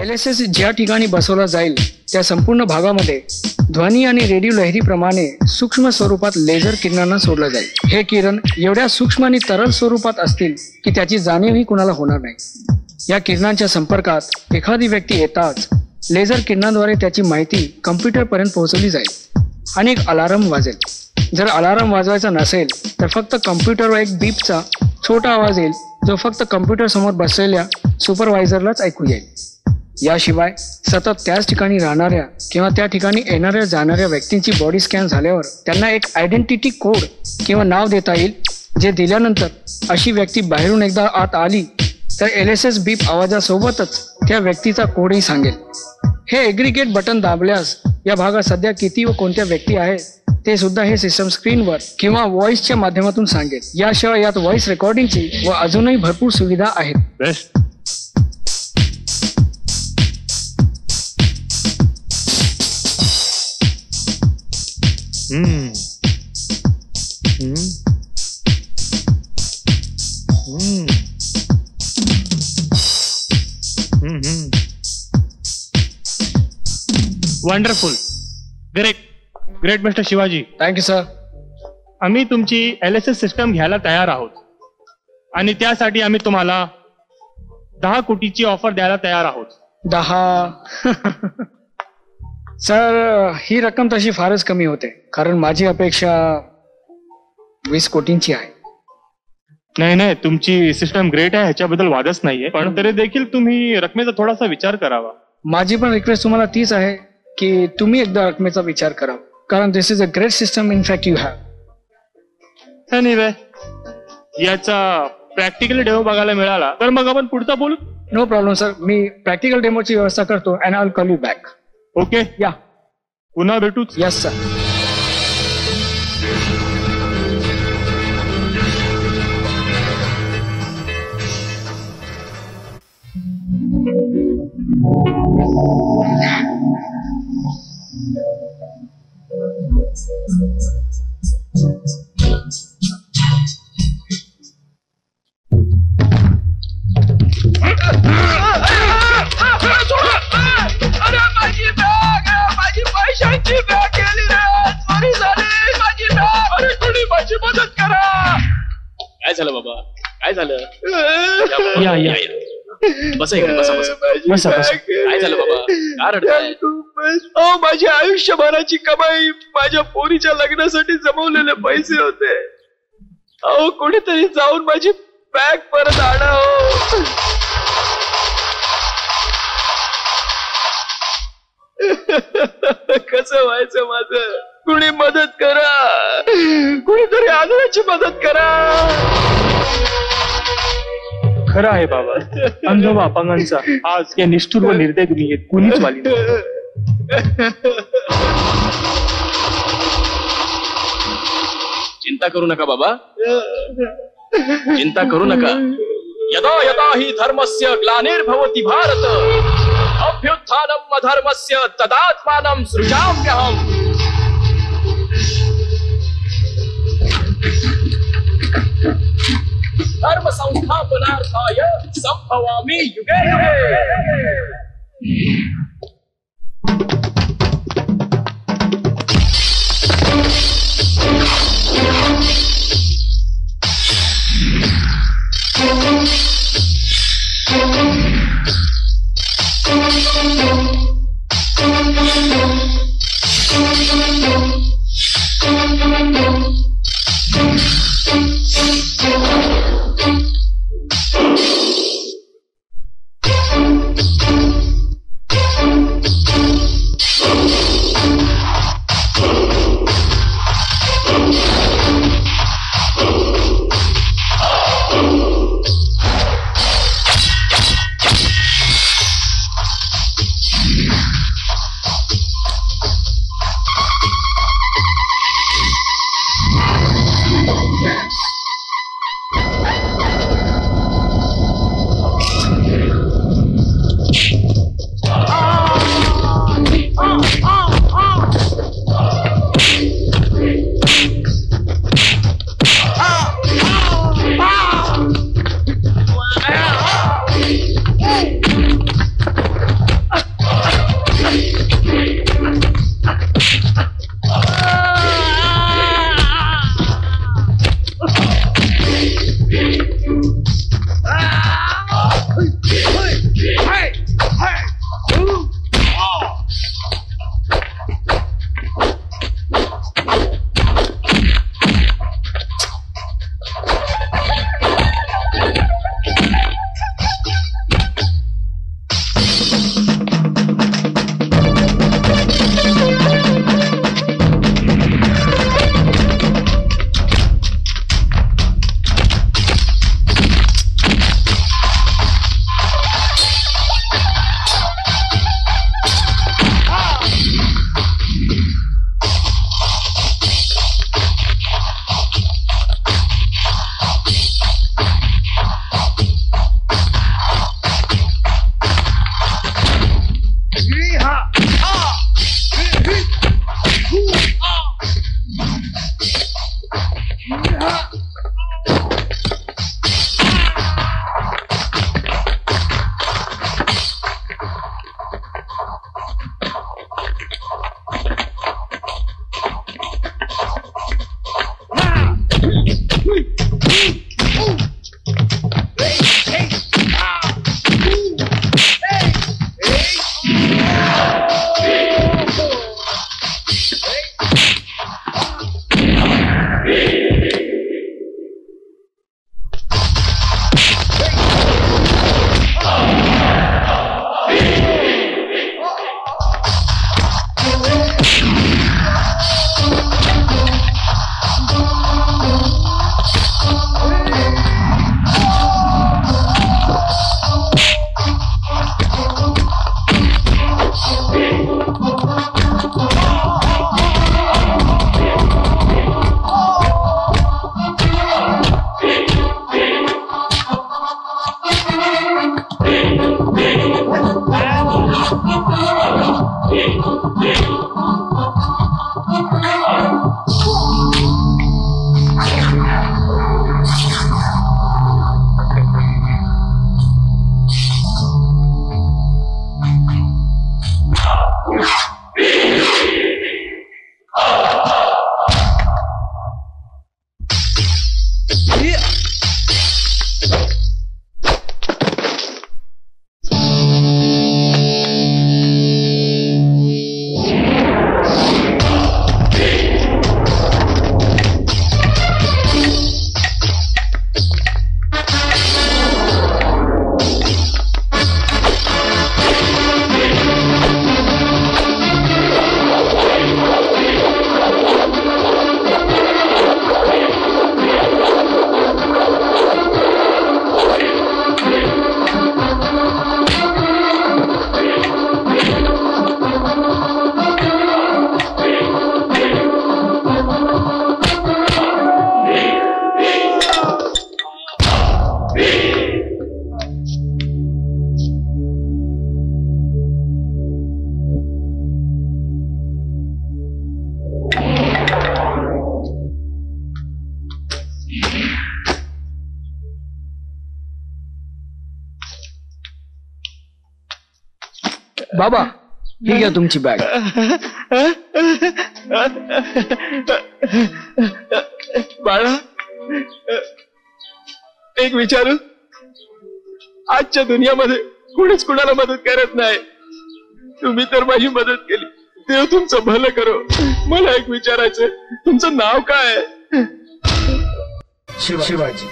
LSS ज्या ठिकाणी बसवला जाईल त्या संपूर्ण भागामध्ये ध्वनी आणि रेडिओ लहरीप्रमाणे सूक्ष्म स्वरूपात लेझर किरणांना सोडलं जाईल. हे किरण एवढ्या सूक्ष्म आणि तरल स्वरूपात असतील की त्याची जाणीवही कुणाला होणार नाही. या किरणांच्या संपर्कात एखादी व्यक्ती येताच लेझर किरणांद्वारे त्याची माहिती कम्प्युटरपर्यंत पोहोचवली जाईल आणि एक अलार्म वाजेल. जर अलार्म वाजवायचा नसेल तर फक्त कम्प्युटरवर एक बीपचा छोटा आवाज येईल जो फक्त कम्प्युटर समोर बसलेल्या सुपरवायझरलाच ऐकू येईल. याशिवाय सतत त्याच ठिकाणी राहणाऱ्या किंवा त्या ठिकाणी येणाऱ्या जाणाऱ्या व्यक्तींची बॉडी स्कॅन झाल्यावर त्यांना एक आयडेंटिटी कोड किंवा नाव देता येईल, जे दिल्यानंतर अशी व्यक्ती बाहेरून एकदा आत आली तर LSS बीप आवाजासोबतच त्या व्यक्तीचा कोडही सांगेल. हे एग्रीगेट बटन दाबल्यास या भागात सध्या किती व कोणत्या व्यक्ती आहेत ते सुद्धा हे सिस्टम स्क्रीनवर किंवा व्हॉइसच्या माध्यमातून सांगेल. याशिवाय यात व्हॉइस रेकॉर्डिंगची व अजूनही भरपूर सुविधा आहेत. Best. Wonderful. Great mister Shivaji. Thank you sir. आम्ही तुमची LSS सिस्टम घ्यायला तयार आहोत आणि त्यासाठी आम्ही तुम्हाला 10 कोटीची ऑफर द्यायला तयार आहोत. 10? सर, ही रक्कम तशी फारच कमी होते, कारण माझी अपेक्षा 20 कोटींची आहे. नाही, तुमची सिस्टम ग्रेट आहे, ह्याच्याबद्दल वादच नाहीये, पण तरी देखील तुम्ही रकमेचा थोडासा विचार करावा. माझी पण रिक्वेस्ट तुम्हाला तीच आहे की तुम्ही एकदा रकमेचा विचार करा, कारण this is a great system in fact you have. Anyway, याचा प्रॅक्टिकल डेमो बघायला मिळाला तर मग आपण पुढचा बोलू. नो प्रॉब्लेम सर, मी प्रॅक्टिकल डेमोची व्यवस्था करतो and I will call you back. Okay, या, पुन्हा भेटूच. Yes sir. अरे माझी बॅग, माझी पैशांची बॅग गेली रे. चोरी झाली माझी बॅग. अरे कोणी माझी मदत करा. काय झालं बाबा, काय झालं? या बसा इकडे, बसा. काय झालं बाबा, का रडताय? माझी आयुष्यभराची कमाई, माझ्या पोरीच्या लग्नासाठी जमवलेले पैसे होते. अहो, कोणीतरी जाऊन माझी बॅग परत आणा. कसं व्हायचं माझं? कुणी मदत करा, कुणीतरी आंधळ्याची मदत करा. खरं आहे बाबा, अंध व अपंगांचा आज या निष्ठुर व निर्दय दुनियेत कुणीच वाली नाही. चिंता करू नका बाबा, चिंता करू नका. यदा यदा हि धर्मस्य ग्लानिर्भवति भारत अभ्युत्थानम् अधर्मस्य तदात्मानं सृजाम्यहम्. धर्म संस्थापनार्थाय संभवामि युगे युगे. बाबा ही घ्या तुमची बॅग. बाळा एक विचारू, आजच्या दुनियामध्ये कुणीच कुणाला मदत करत नाही. तुम्ही तर माझी मदत केली, देव तुमचं भलं करो. मला एक विचारायचं, तुमचं नाव काय आहे? शिवाजी.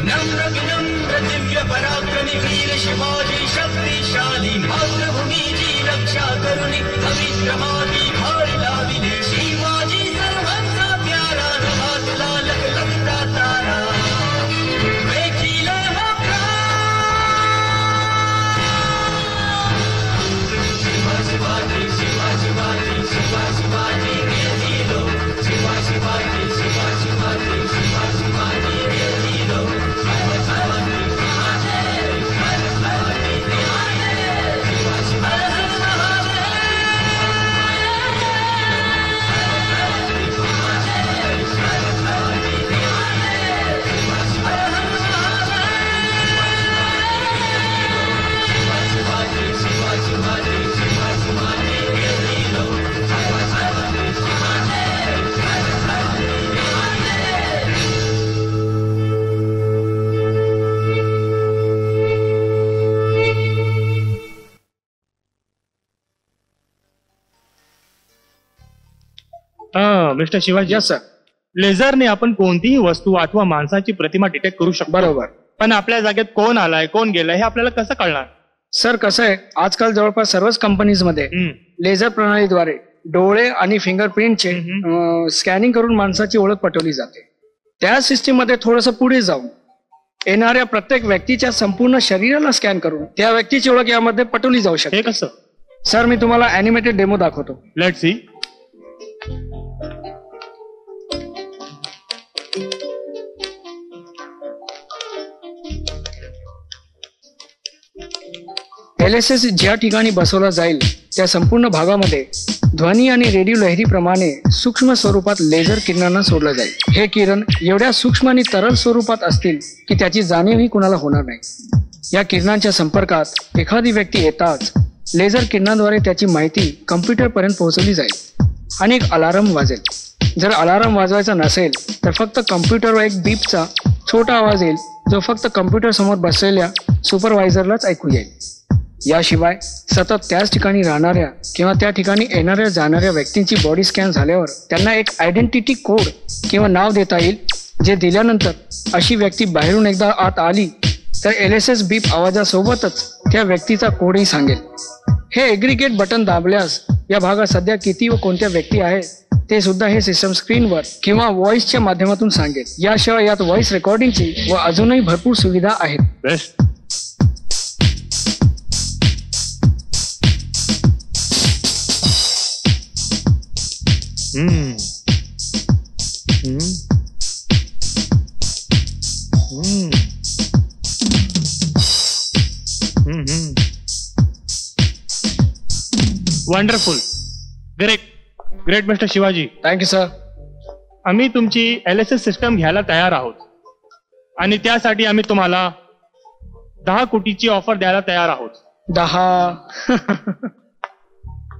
नम्र विनम्र दिव्य पराक्रमी वीर शिवाजी शक्तिशाली मातृभूमीची रक्षा करुणी अविश्रमाची भार लाविली शिवाजी सर्वांचा प्यारा नभासला लखलखता तारा देखील हा शिवाजी शिवाजी शिवाजी गेलो शिवाजी शिवाजी गेलो मिस्टर शिवाजी, यस सर. लेझरने आपण कोणतीही वस्तू अथवा माणसाची प्रतिमा डिटेक्ट करू शकतो. बरोबर. पण आपल्या जागेत कोण आलाय कोण गेलाय हे आपल्याला कसं कळणार? सर कसं आहे, आजकाल जवळपास सर्वच कंपनीजमध्ये लेझर प्रणालीद्वारे डोळे आणि फिंगरप्रिंटचे स्कॅनिंग करून माणसाची ओळख पटवली जाते. त्या सिस्टीम मध्ये थोडंसं पुढे जाऊन येणाऱ्या प्रत्येक व्यक्तीच्या संपूर्ण शरीराला स्कॅन करून त्या व्यक्तीची ओळख यामध्ये पटवली जाऊ शकते. हे कसं? सर मी तुम्हाला अॅनिमेटेड डेमो दाखवतो. Let see. LSS ज्या ठिकाणी बसवला जाईल त्या संपूर्ण भागामध्ये ध्वनी आणि रेडिओ लहरीप्रमाणे सूक्ष्म स्वरूपात लेझर किरणांना सोडलं जाईल. हे किरण एवढ्या सूक्ष्म आणि तरल स्वरूपात असतील की त्याची जाणीवही कुणाला होणार नाही. या किरणांच्या संपर्कात एखादी व्यक्ती येताच लेझर किरणांद्वारे त्याची माहिती कम्प्युटरपर्यंत पोहोचवली जाईल आणि एक अलार्म वाजेल. जर अलार्म वाजवायचा नसेल तर फक्त कम्प्युटरवर एक बीपचा छोटा आवाज येईल जो फक्त कम्प्युटर समोर बसलेल्या सुपरवायझरलाच ऐकू येईल. याशिवाय सतत त्याच ठिकाणी राहणाऱ्या किंवा त्या ठिकाणी येणाऱ्या जाणाऱ्या व्यक्तींची बॉडी स्कॅन झाल्यावर त्यांना एक आयडेंटिटी कोड किंवा नाव देता येईल, जे दिल्यानंतर अशी व्यक्ती बाहेरून एकदा आत आली तर LSS बीप आवाजासोबतच त्या व्यक्तीचा कोडही सांगेल. हे एग्रिगेट बटन दाबल्यास या भागात सध्या किती व कोणत्या व्यक्ती आहेत ते सुद्धा हे सिस्टम स्क्रीनवर किंवा व्हॉइसच्या माध्यमातून सांगेल. याशिवाय यात व्हॉइस रेकॉर्डिंगची व अजूनही भरपूर सुविधा आहेत. Best. Wonderful. Great mister Shivaji. Thank you sir. आम्ही तुमची LSS सिस्टम घ्यायला तयार आहोत आणि त्यासाठी आम्ही तुम्हाला 10 कोटीची ऑफर द्यायला तयार आहोत. 10?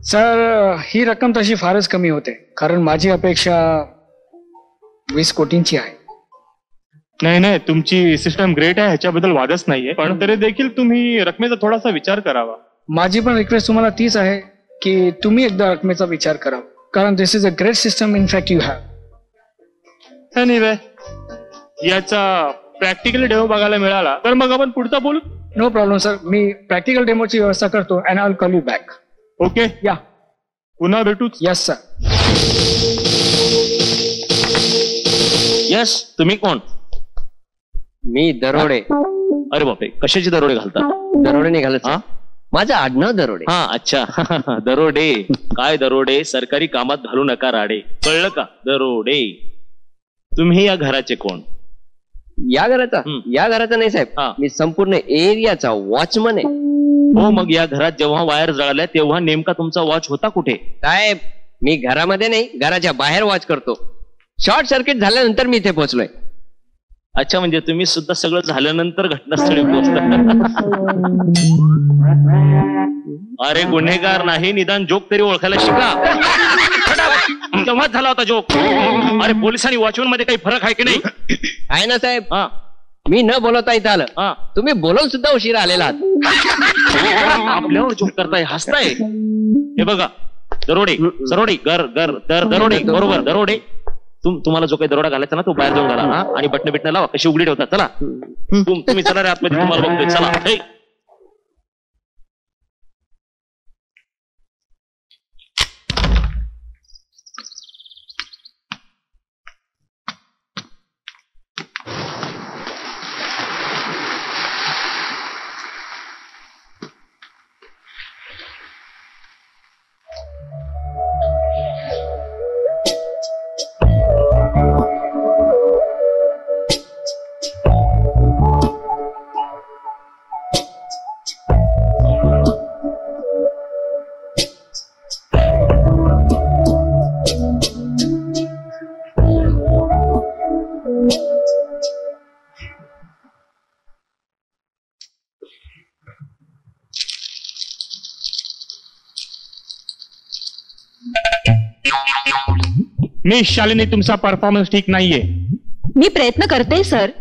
सर ही रक्कम तशी फारच कमी होते, कारण माझी अपेक्षा 20 कोटींची आहे. नाही, तुमची सिस्टम ग्रेट आहे, ह्याच्याबद्दल वादच नाहीये, पण तरी देखील तुम्ही रकमेचा थोडासा विचार करावा. माझी पण रिक्वेस्ट तुम्हाला तीच आहे की तुम्ही एकदा रकमेचा विचार करा, कारण this is a great system in fact you have. Anyway, याचा प्रॅक्टिकली डेमो बघायला मिळाला तर मग आपण पुढचा बोलू. No problem sir. मी प्रॅक्टिकल डेमोची व्यवस्था करतो and I will call you back. Okay, या. पुन्हा भेटूच. Yes sir. यस, तुम्ही कोण? मी दरोडे. अरे बापरे, कशाचे दरोडे घालतात? दरोडे नाही घालत. हा? माझं आडनाव दरोडे. हा, अच्छा. दरोडे काय दरोडे? सरकारी कामात घालू नका राडे, कळलं का? दरोडे. तुम्ही या घराचे कोण? या घराचा नाही साहेब. हा. मी संपूर्ण एरियाचा वॉचमन आहे. हो, मग या घरात जेव्हा वायर जळाल्या तेव्हा नेमका तुमचा वॉच होता कुठे? साहेब, मी घरामध्ये नाही, घराच्या बाहेर वॉच करतो. शॉर्ट सर्किट झाल्यानंतर मी इथे पोहोचलोय. अच्छा, म्हणजे तुम्ही सुद्धा सगळं झाल्यानंतर घटनास्थळी पोहोचता. अरे गुन्हेगार नाही, निदान जोक तरी ओळखायला शिका. तेव्हाच झाला होता जोक. अरे पोलिसांनी वॉचमन मध्ये काही फरक आहे की नाही? आहे ना साहेब. हा, मी न बोलवता इथं आलं. हा. तुम्ही बोलवून सुद्धा उशिरा आलेला आहात. आपल्यावर जोक करताय, हसताय. हे बघा, दरोडे सरोडे गर गर दर दरोडे. बरोबर, दरोडे. तुम्हाला जो काही दरोडा घालायचा ना तो बाहेर जाऊन घाला. हा, आणि बटन बिटन लावा, कशी उघडी ठेवतात. चला तुम्ही चला रे आतमध्ये, तुम्हाला बघतोय. चला. मिस शालिनी, तुमचा परफॉर्मन्स ठीक नाहीये. मी प्रयत्न करते सर.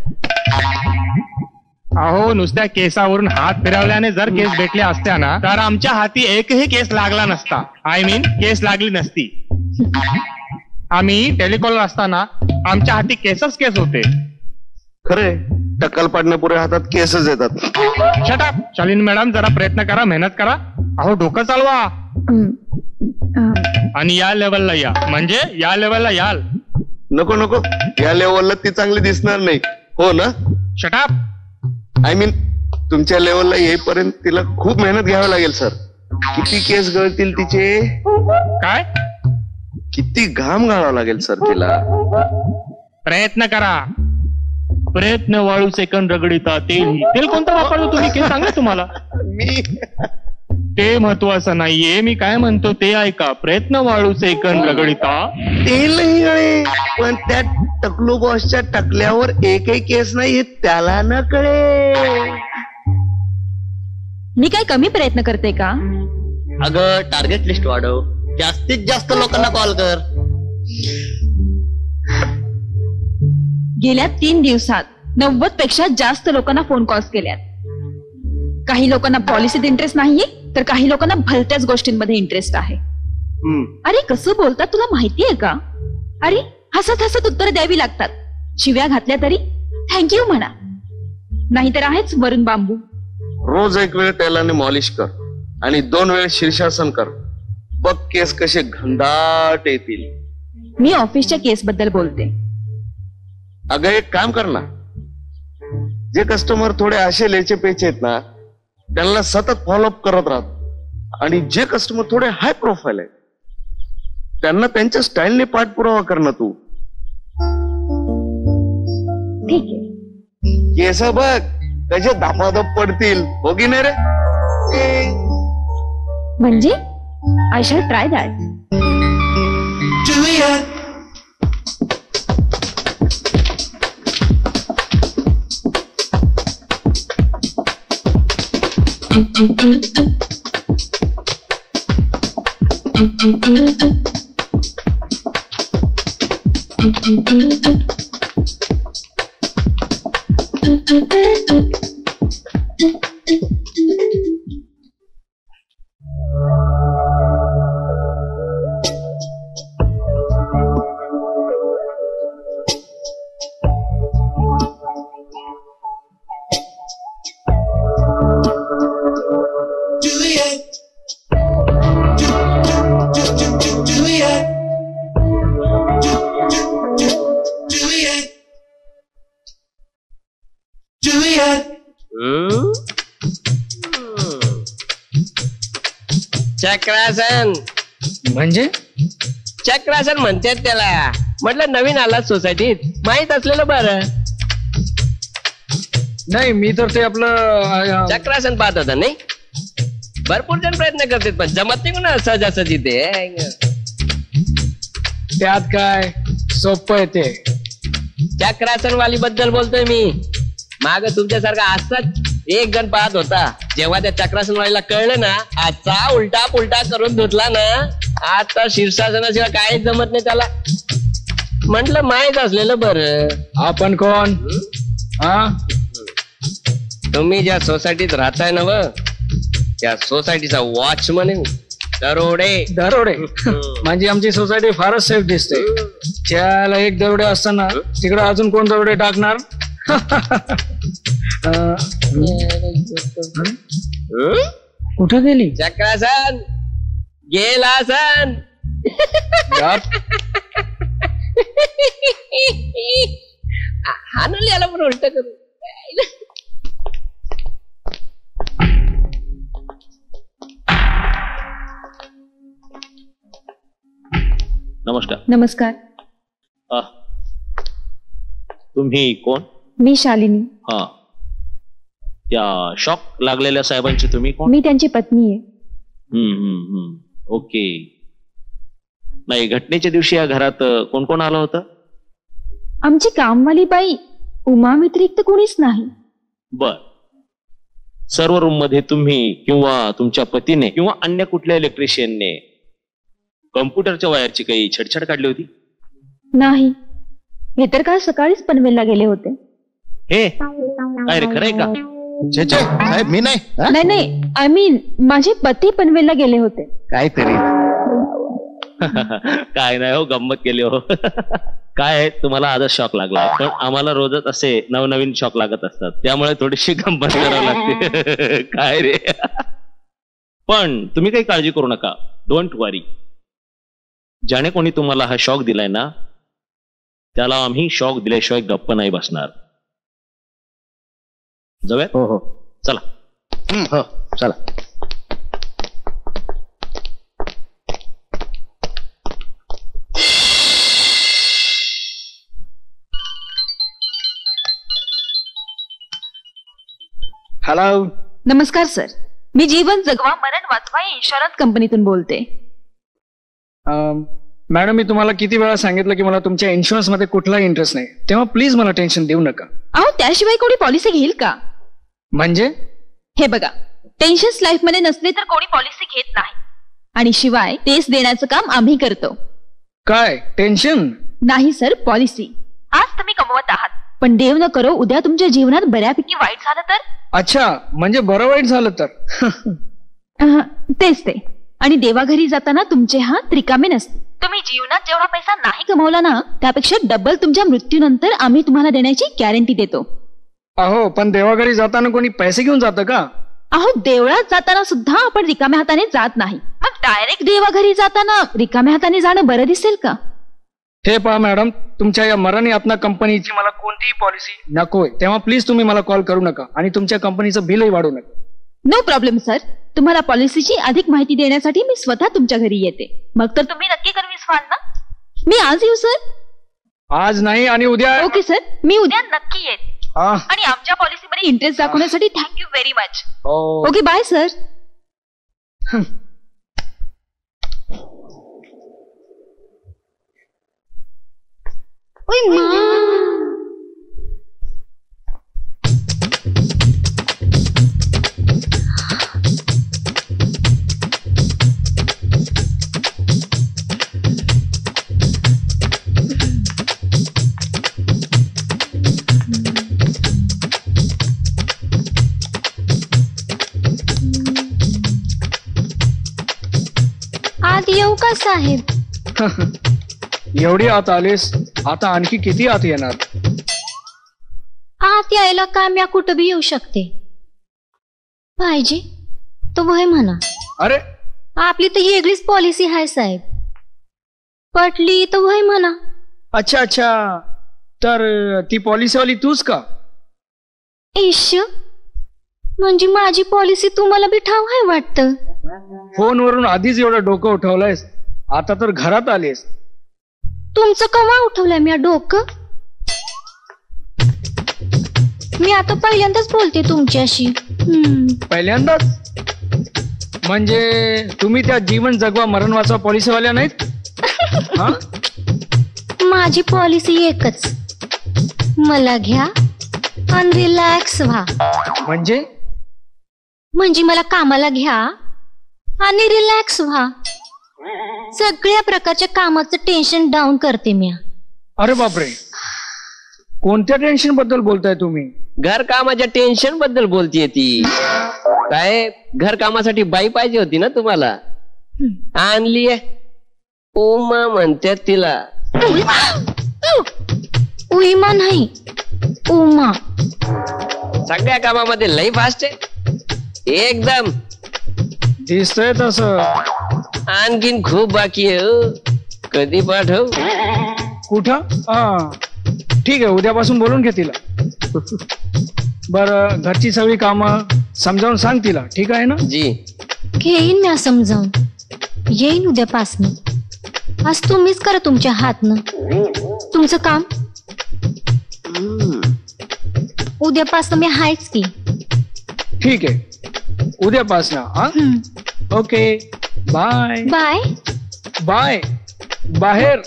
अहो, नुसत्या केसावरून हात फिरवल्याने जर केस भेटल्या असत्या ना, तर आमच्या हाती एकही केस लागला नसता. आय मीन केस लागली नसती. आम्ही टेलिकॉलर असताना आमच्या हाती केसच केस होते. खरे टक्कल पाडण्यापुढे हातात केसच येतात. Shut up. शालिनी मॅडम, जरा प्रयत्न करा, मेहनत करा. अहो, डोकं चालवा आणि या लेवलला या, म्हणजे या लेवलला याल. नको नको, या लेवलला ती चांगली दिसणार नाही, हो ना? Shut up. आय मीन तुमच्या लेवलला येईपर्यंत तिला खूप मेहनत घ्यावी लागेल सर. किती केस गळतील तिचे, काय किती घाम घालावा लागेल सर तिला. प्रयत्न करा. प्रयत्न वाळू सेकंद रगडिता. तेल कोणतं वापरलं तुम्ही, केस सांगा तुम्हाला. मी ते महत्वाचं नाहीये, मी काय म्हणतो ते ऐका. प्रयत्न वाळू सेकंद रगडिता. तेल नाही गळे, पण त्या टकलू बॉसच्या टकल्यावर एकही केस नाही हे त्याला न कळे. मी काय कमी प्रयत्न करते का? अगं, टार्गेट लिस्ट वाढव, जास्तीत जास्त लोकांना कॉल कर. गेल्या 3 दिवसात 90 पेक्षा जास्त लोकांना फोन कॉल्स केल्यात. काही लोकांना पॉलिसीत इंटरेस्ट नाहीये, तर काही लोकांना भलत्याच गोष्टींमध्ये इंटरेस्ट आहे. अरे कसं बोलतात तुला माहितीये का? अरे हसत हसत उत्तर द्यावी लागतात. शिव्या घातल्या तरी थँक्यू म्हणा, नाहीतर आहेच वरून बांबू. रोज एक वेळ तेलाने मॉलिश कर आणि 2 वेळ शीर्षासन कर. बघ केस कसे घनदाट येतील. मी ऑफिसच्या केस बद्दल बोलते. अगं एक काम कर ना, जे कस्टमर थोडे असे लेचे पेचे आहेत ना, त्यांना सतत फॉलोअप करत राहत. आणि जे कस्टमर थोडे हाय प्रोफाईल आहेत त्यांना त्यांच्या स्टाईलने पाठपुरावा कर ना तू. ठीक आहे. केस बघ कसे धापाधप पडतील, हो की नाही रे? म्हणजे आय शॅल ट्राय दॅट. चक्रासन म्हणजे चक्रासन म्हणतात त्याला. म्हटलं नवीन आलात सोसायटीत, माहित असलेलं बरं. नाही, मी तर ते आपलं चक्रासन पाहत होता नाही. भरपूर जण प्रयत्न करतात पण जमत नाही ना सहजासहजी ते. त्यात काय सोपं आहे ते. चक्रासन वाली बद्दल बोलतोय मी. माग तुमच्यासारखा असंच एक जण पाहत होता. जेव्हा त्या चक्रासन वालीला कळलं ना, आजचा उलटा पुलटा करून धुतला ना, आता शीर्षासनाशिवाय काहीच जमत नाही त्याला. म्हटलं माहित असलेलं बरं. आपण कोण? हा, तुम्ही ज्या सोसायटीत राहताय ना, त्या सोसायटीचा वॉचमन आहे. दरोडे दरोडे म्हणजे आमची सोसायटी फारच सेफ दिसते. त्याला एक दरोडे असताना तिकडे अजून कोण दरोडे टाकणार? कुठं गेली चक्रासन? गेला सन. हानल याला पण उलट करू. नमस्कार. नमस्कार. तुम्ही कोण? मी शालिनी. हा, त्या शॉक लागलेल्या साहेबांची तुम्ही कोण? मी त्यांची पत्नी आहे. ओके. नाही, घटनेच्या दिवशी या घरात कोण कोण आलं होतं? आमची कामवाली बाई उमा व्यतिरिक्त कोणीच नाही. बर. सर्व रूम मध्ये तुम्ही किंवा तुमच्या पतीने किंवा अन्य कुठल्या इलेक्ट्रिशियनने कम्प्युटरच्या वायरची काही छेडछाड काढली होती? नाही, हे तर काल सकाळीच पनवेलला गेले होते. हे काय रे, खरंय का? छे छे साहेब, मी नाही. हा? नाही नाही, आय मीन माझे पती पनवेलला गेले होते. काहीतरी काय नाही हो, गंमत केली हो. काय आहे, तुम्हाला आजच शॉक लागला, पण आम्हाला रोजच असे नवनवीन शॉक लागत असतात, त्यामुळे थोडीशी गंमत करावी लागते. काय रे. पण तुम्ही काही काळजी करू नका, डोंट वरी. ज्याने कोणी तुम्हाला हा शॉक दिलाय ना, त्याला आम्ही शॉक दिल्याशिवाय गप्प नाही बसणार. जाऊया? हो हो चला. हो चला. हॅलो. नमस्कार सर, मी जीवन जगवा मरण वाचवा या इन्शुरन्स कंपनीतून बोलते. मॅडम, मी तुम्हाला किती वेळा सांगितलं की मला तुमच्या इन्शुरन्स मध्ये कुठलाही इंटरेस्ट नाही, तेव्हा प्लीज मला टेन्शन देऊ नका. अहो, त्याशिवाय कोणी पॉलिसी घेईल का? म्हणजे हे बघा, टेन्शन्स लाईफ मध्ये नसले तर कोणी पॉलिसी घेत नाही, आणि शिवाय तेच देण्याचं काम आम्ही करतो. काय टेन्शन? नाही सर, पॉलिसी. आज तुम्ही कमवत आहात, पण देव न करो उद्या तुमच्या जीवनात बऱ्यापैकी वाईट झालं तर? अच्छा, म्हणजे बरं वाईट झालं तर? तेच ते. आणि देवाघरी जाताना तुमचे हात रिकामे नसते. तुम्ही जीवनात जेवढा पैसा नाही कमवला ना, त्यापेक्षा डबल तुमच्या मृत्यूनंतर आम्ही तुम्हाला देण्याची गॅरंटी देतो. अहो, पण देवाघरी जाताना कोणी पैसे घेऊन जातं का? अहो, देवळात जाताना सुद्धा आपण रिकाम्या हाताने जात नाही, मग डायरेक्ट देवाघरी जाताना रिकाम्या हाताने जाणं बरं दिसेल का? हे पहा मॅडम, तुमच्या या मरण यातना कंपनीची मला कोणतीही पॉलिसी नकोय, तेव्हा प्लीज तुम्ही मला कॉल करू नका आणि तुमच्या कंपनीचं बिलही वाढवू नका. नो प्रॉब्लेम सर, तुम्हाला पॉलिसीची अधिक माहिती देण्यासाठी मी स्वतः तुमच्या घरी येते. मग तर तुम्ही नक्की कन्व्हिन्स व्हाल ना? मी आज येऊ सर? आज नाही, आणि उद्या. ओके सर, मी उद्या नक्की येते. आ, आणि आमच्या पॉलिसीमध्ये इंटरेस्ट दाखवण्यासाठी thank you very much. Oh. Okay, bye sir. आत येऊ का साहेब? एवढी आत आलीस, आता आणखी किती आत येणार? आत यायला काय मी कुठं बी येऊ शकते. पाहिजे तो वय म्हणा. अरे, आपली तर वेगळीच पॉलिसी आहे साहेब. पटली तर वय म्हणा. अच्छा अच्छा, तर ती पॉलिसीवाली तूच का? इश, म्हणजे माझी पॉलिसी तुम्हाला बी ठाव आहे वाटतं. फोनवरून आधीच एवढं डोकं उठवलंयस, आता तर घरात आलीस. तुमचं कवा उठवलंय मी डोकं? मी आता पहिल्यांदाच बोलते तुमच्याशी. पहिल्यांदाच? म्हणजे तुम्ही त्या जीवन जगवा मरण वाचवा पॉलिसीवाल्या नाहीत? हा? माझी पॉलिसी एकच, मला घ्या आणि रिलॅक्स व्हा. म्हणजे मला कामाला घ्या आणि रिलॅक्स व्हा. सगळ्या प्रकारच्या कामाचं टेन्शन डाऊन करते मी. अरे बापरे, कोणत्या टेन्शन बद्दल बोलताय तुम्ही? घर कामाच्या टेन्शन बद्दल बोलतीये ती. काय घर कामासाठी बाई पाहिजे होती ना तुम्हाला? आणलीये. उमा म्हणतात तिला. उमा नाही, उमा. सगळ्या कामामध्ये लई फास्ट आहे एकदम. दिसतंय तसं. आणखीन खूप बाकी आहे. कधी पाठव? कुठं? हा ठीक आहे, उद्यापासून बोलून घे तिला. बरं, घरची सगळी कामं समजावून सांग तिला, ठीक आहे ना? जी घेईन मी समजावून. येईन उद्यापासनं. आज तुम्हीच करा तुमच्या हातनं तुमचं काम. उद्यापासनं मी हायच की. ठीक आहे, उद्यापासनं. हा, ओके, बाय बाय. बाय. बाहेर.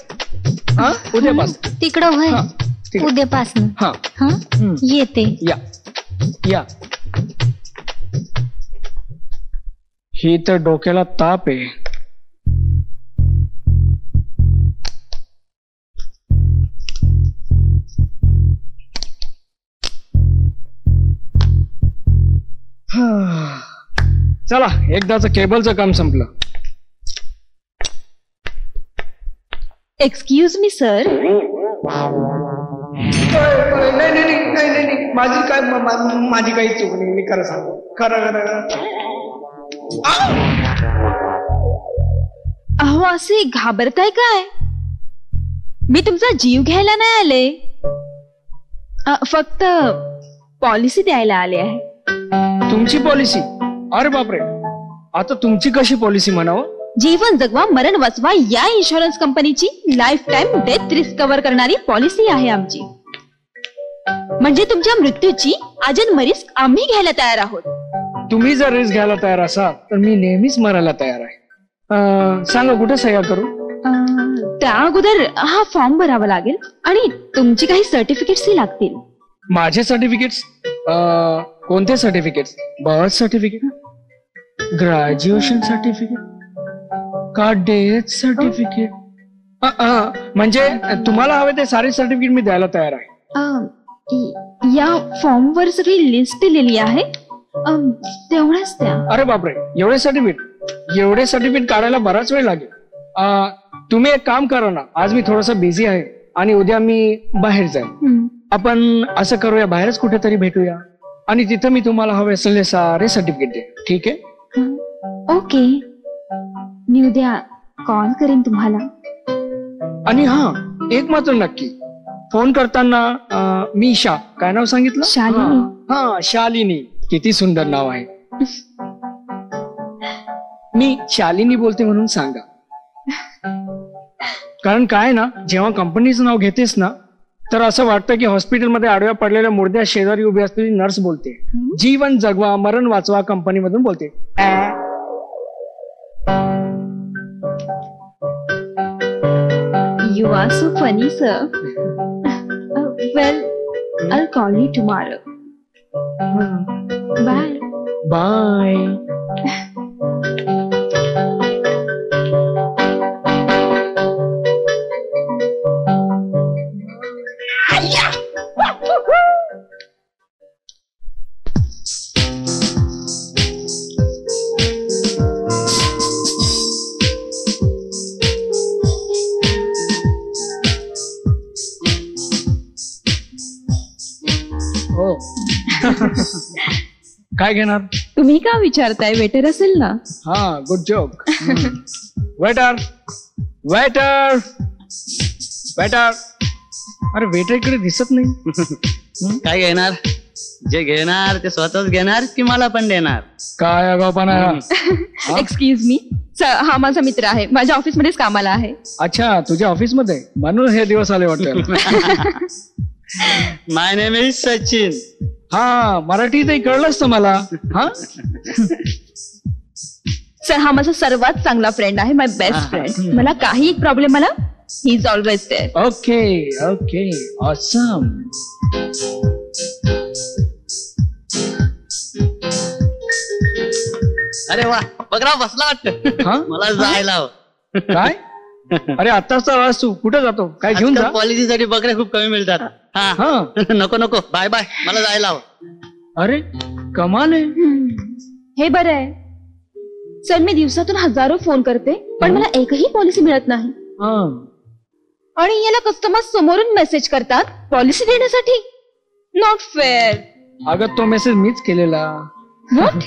हा, उद्यापासून तिकडं होय. हा, ठीक आहे. उद्यापासनं. हा, हा, येते. या या. ही तर डोक्याला ताप आहे. चला, एकदाच केबलचं काम संपलं. Excuse me sir. नाही, माझी काही चूक नाही. मी खरं सांगतो. खरं. अहो, असे घाबरताय काय? मी तुमचा जीव घ्यायला नाही आले, फक्त पॉलिसी द्यायला आले आहे. तुमची पॉलिसी? अरे बापरे, आता तुमची कशी पॉलिसी म्हणावं? जीवन जगवा मरण वाचवा या इन्शुरन्स कंपनीची life time death risk cover करणारी पॉलिसी आहे आमची. म्हणजे तुमच्या मृत्यूची आजन्म रिस्क आम्ही घ्यायला तयार आहोत. तुम्ही जर रिस्क घ्यायला तयार असाल तर मी नेहमीच मरायला तयार आहे. सांगा कुठे सह्या करू? त्या अगोदर हा फॉर्म भरावा लागेल आणि तुमची काही सर्टिफिकेट्सही लागतील. माझे सर्टिफिकेट्स? कोणते certificates? Birth certificate, graduation certificate का डेथ सर्टिफिकेट? म्हणजे तुम्हाला हवे ते सारे सर्टिफिकेट मी द्यायला तयार आहे. या फॉर्म वर सगळी लिस्ट दिलेली आहे, तेवढंच द्या. अरे बापरे, एवढे सर्टिफिकेट काढायला बराच वेळ लागेल. तुम्ही एक काम करा ना, आज मी थोडस बिझी आहे आणि उद्या मी बाहेर जाईल. आपण असं करूया, बाहेरच कुठेतरी भेटूया आणि तिथं मी तुम्हाला हवे असलेले सारे सर्टिफिकेट दे. ठीक आहे? ओके, मी उद्या कॉल करेन तुम्हाला. आणि हा, एक मात्र नक्की, फोन करताना मी काय नाव सांगितलं? शालिनी. हा, शालिनी. किती सुंदर नाव आहे. मी शालिनी बोलते म्हणून सांगा. कारण काय ना, जेव्हा कंपनीचं नाव घेतेस ना, तर असं वाटतं की हॉस्पिटलमध्ये आडव्या पडलेल्या मुर्द्या शेजारी उभी असलेली नर्स बोलते. जीवन जगवा मरण वाचवा कंपनीमधून बोलते. You are so funny, sir. Well, I'll call you tomorrow. Bye. Bye. काय घेणार? तुम्ही का विचारताय? वेटर असेल ना. हा, good joke. Waiter waiter waiter. अरे वेटर इकडे दिसत नाही. काय घेणार? जे घेणार ते स्वतःच घेणार की मला पण देणार? काय आगाऊपणा. एक्सक्यूज मी, हा माझा मित्र आहे, माझ्या ऑफिस मध्येच कामाला आहे. अच्छा, तुझ्या ऑफिस मध्ये? म्हणून हे दिवस आले वाटतं. माय नेम इज सचिन. हा, मराठीतही कळलंच तर मला. हा सर, हा माझा सर्वात चांगला फ्रेंड आहे, माय बेस्ट फ्रेंड. मला काही एक प्रॉब्लेम आला, he is always there. Okay okay, awesome. अरे वा, बघा बसला वाटतं. मला जायला हवं. काय? अरे आताच आवाज तू कुठे जातो? काय घेऊन जा. पॉलिसीसाठी बकऱ्या खूप कमी मिळतात. हा, नको नको, बाय बाय, मला जायला हवं. अरे कमाल आहे. हे बरं आहे सर, मी दिवसातून हजारो फोन करते पण मला एकही पॉलिसी मिळत नाही. आणि याला कस्टमर समोरून मेसेज करतात पॉलिसी देण्यासाठी. Not fair. अगं, तो मेसेज मीच केलेला. व्हॉट?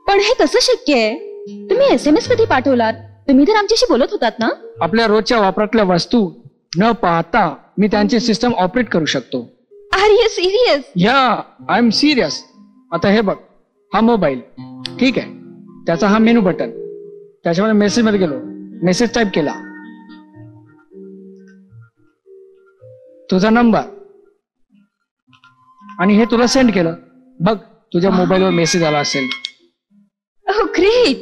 पण हे कसं शक्य आहे? तुम्ही SMS कधी पाठवलात? तुम्ही तर आमच्याशी बोलत होतात ना. आपल्या रोजच्या वापरातल्या वस्तू न पाहता मी त्यांचे सिस्टम ऑपरेट करू शकतो. Are you serious? Yeah, I am serious. आता हे बघ, हा मोबाईल ठीक आहे, त्याचा हा मेनू बटन, त्याच्यामध्ये मेसेज मध्ये गेलो, मेसेज टाईप केला, तुझा नंबर, आणि हे तुला सेंड केलं. बघ, तुझ्या मोबाईलवर मेसेज आला असेल. Oh great,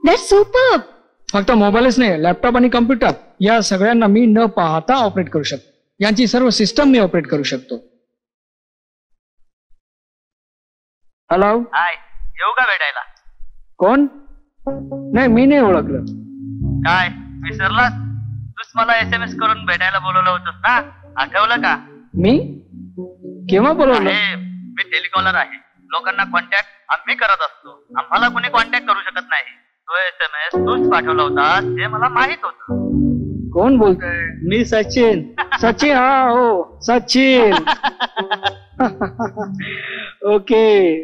that's superb. फक्त मोबाईलच नाही, लॅपटॉप आणि कम्प्युटर या सगळ्यांना मी न पाहता ऑपरेट करू शकतो. यांची सर्व सिस्टम मी ऑपरेट करू शकतो. हॅलो, हाय, येऊ का भेटायला? कोण? नाही, मी नाही ओळखलं. काय विसरलास? तूच मला SMS करून भेटायला बोलवलं होतंस ना, आठवलं का? मी केव्हा बोलवलं? मी टेलिकॉलर आहे. लोकांना कॉन्टॅक्ट आम्ही करत असतो. आम्हाला कोणी कॉन्टॅक्ट करू शकत नाही. तो SMS तूच पाठवला होता ते मला माहित होतं. कोण बोलतोय? मी सचिन. सचिन, हा हो सचिन. Okay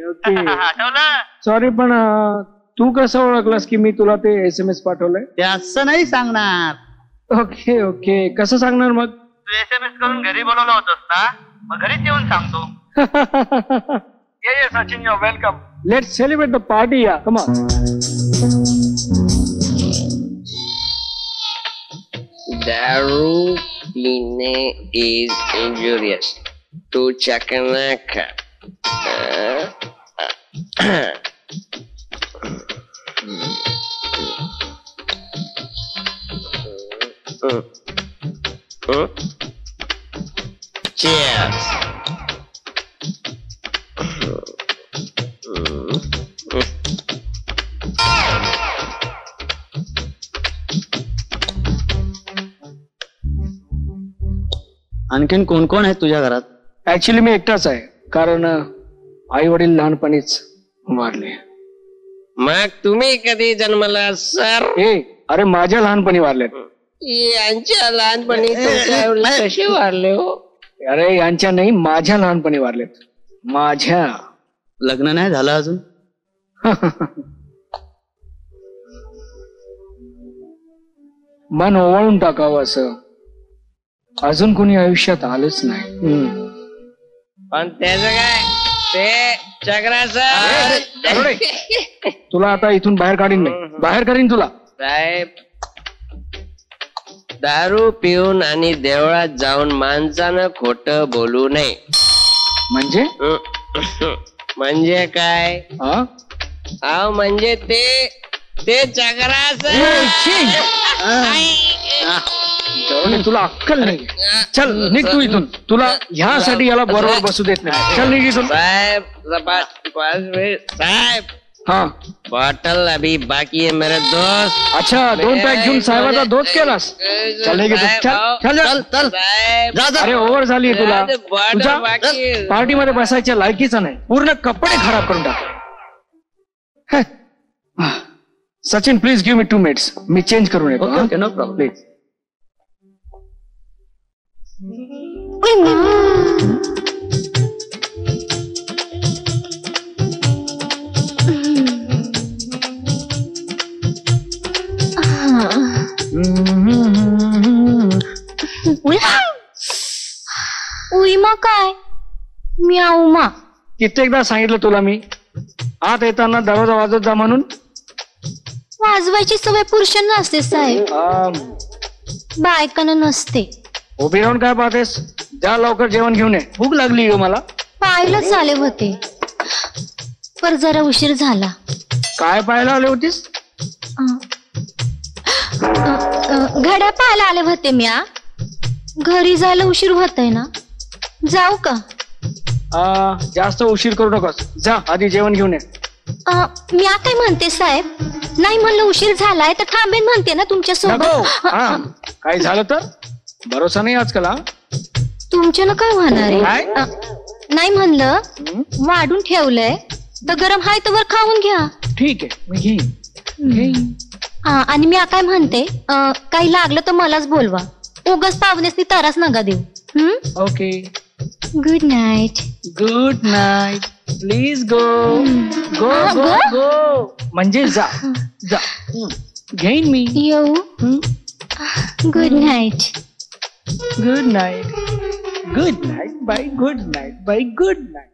okay. आठवलं? सॉरी, पण तू कसं ओळखलास की मी तुला ते SMS पाठवलंय? ते असं नाही सांगणार. Okay okay. कसं सांगणार मग? तू SMS करून घरी बोलवलं होतंस ना, मग घरीच येऊन सांगतो. ये Sachin, you welcome. Let's celebrate the party. या कम ऑन. दारू पीने इज इंजुरियस. तू चकना खा. Cheers. आणखीन कोण कोण आहे तुझ्या घरात? ऍक्च्युली मी एकटाच आहे, कारण आई वडील लहानपणीच वारले. मग तुम्ही कधी जन्मला सर? अरे माझ्या लहानपणी वारले. यांच्या लहानपणी तुमच्या आई-वडील कसे वारले हो? अरे यांच्या नाही, माझ्या लहानपणी वारलेत. माझ्या. लग्न नाही झालं अजून? मन ओवाळून टाकावं असं अजून कोणी आयुष्यात आलंच नाही. पण त्याचं काय ते चक्राचं. तुला आता इथून बाहेर काढीन मी. बाहेर काढीन तुला. साहेब, दारू पिऊन आणि देवळात जाऊन माणसानं खोटं बोलू नये. म्हणजे? म्हणजे काय? अहो म्हणजे ते चक्राचं. तुला अक्कल नाही. चल निघ तू इथून. तुला ह्यासाठी याला बरोबर बसू देत नाही. चल निघ इथून. साहेब साहेब, हाँ बॉटल अभी बाकी है मेरे दोस्त. अच्छा, 2 पॅक घेऊन साहेबाचा दोष केलास. चल निघ इथून. चल चल चल. अरे ओव्हर झाली तुला. तुझ्या पार्टीमध्ये बसायच्या लायकीचा नाही. पूर्ण कपडे खराब करून टाक. Sachin, please give me 2 minutes. मी चेंज करून येतो. Okay, no problem. प्लीज. उईमा काय? म्याऊमा. कित्येकदा सांगितलं तुला मी आत येताना दरवाजा वाजत जा म्हणून. वाजवायची सवय पुरुषांना असते साहेब, बायकांना नसते. उभी राहून काय पाहतेस? जा लवकर जेवण घेऊन ये. भूक लागली हो मला. पाहायलाच आले होते, पर जरा उशीर झाला. काय पाहायला आले होतीस? घड्या पाहायला आले होते. म्या घरी जायला उशीर होतय ना, जाऊ का? जास्त उशीर करू नकोस. जा आधी जेवण घेऊन ये. म्या काय म्हणते साहेब, नाही म्हणलं उशीर झालाय तर थांबेन म्हणते ना तुमच्या सोबत. काय झालं तर? भरोसा नाही आजकाल. तुमच्यानं काय होणार आहे? नाही म्हणलं वाढून ठेवलंय तर गरम हाय तर वर खाऊन घ्या. ठीक आहे, मी घेईन. आणि मी काय म्हणते, काही लागलं तर मलाच बोलवा. उगाच पाहुणेसनी तारास नका देऊ. Okay. Good night. Good night. Please go go go go. म्हणजे जा जा. घेईन मी. येऊ. Good night. Good night. Good night. Bye. Good night. Bye. Good night.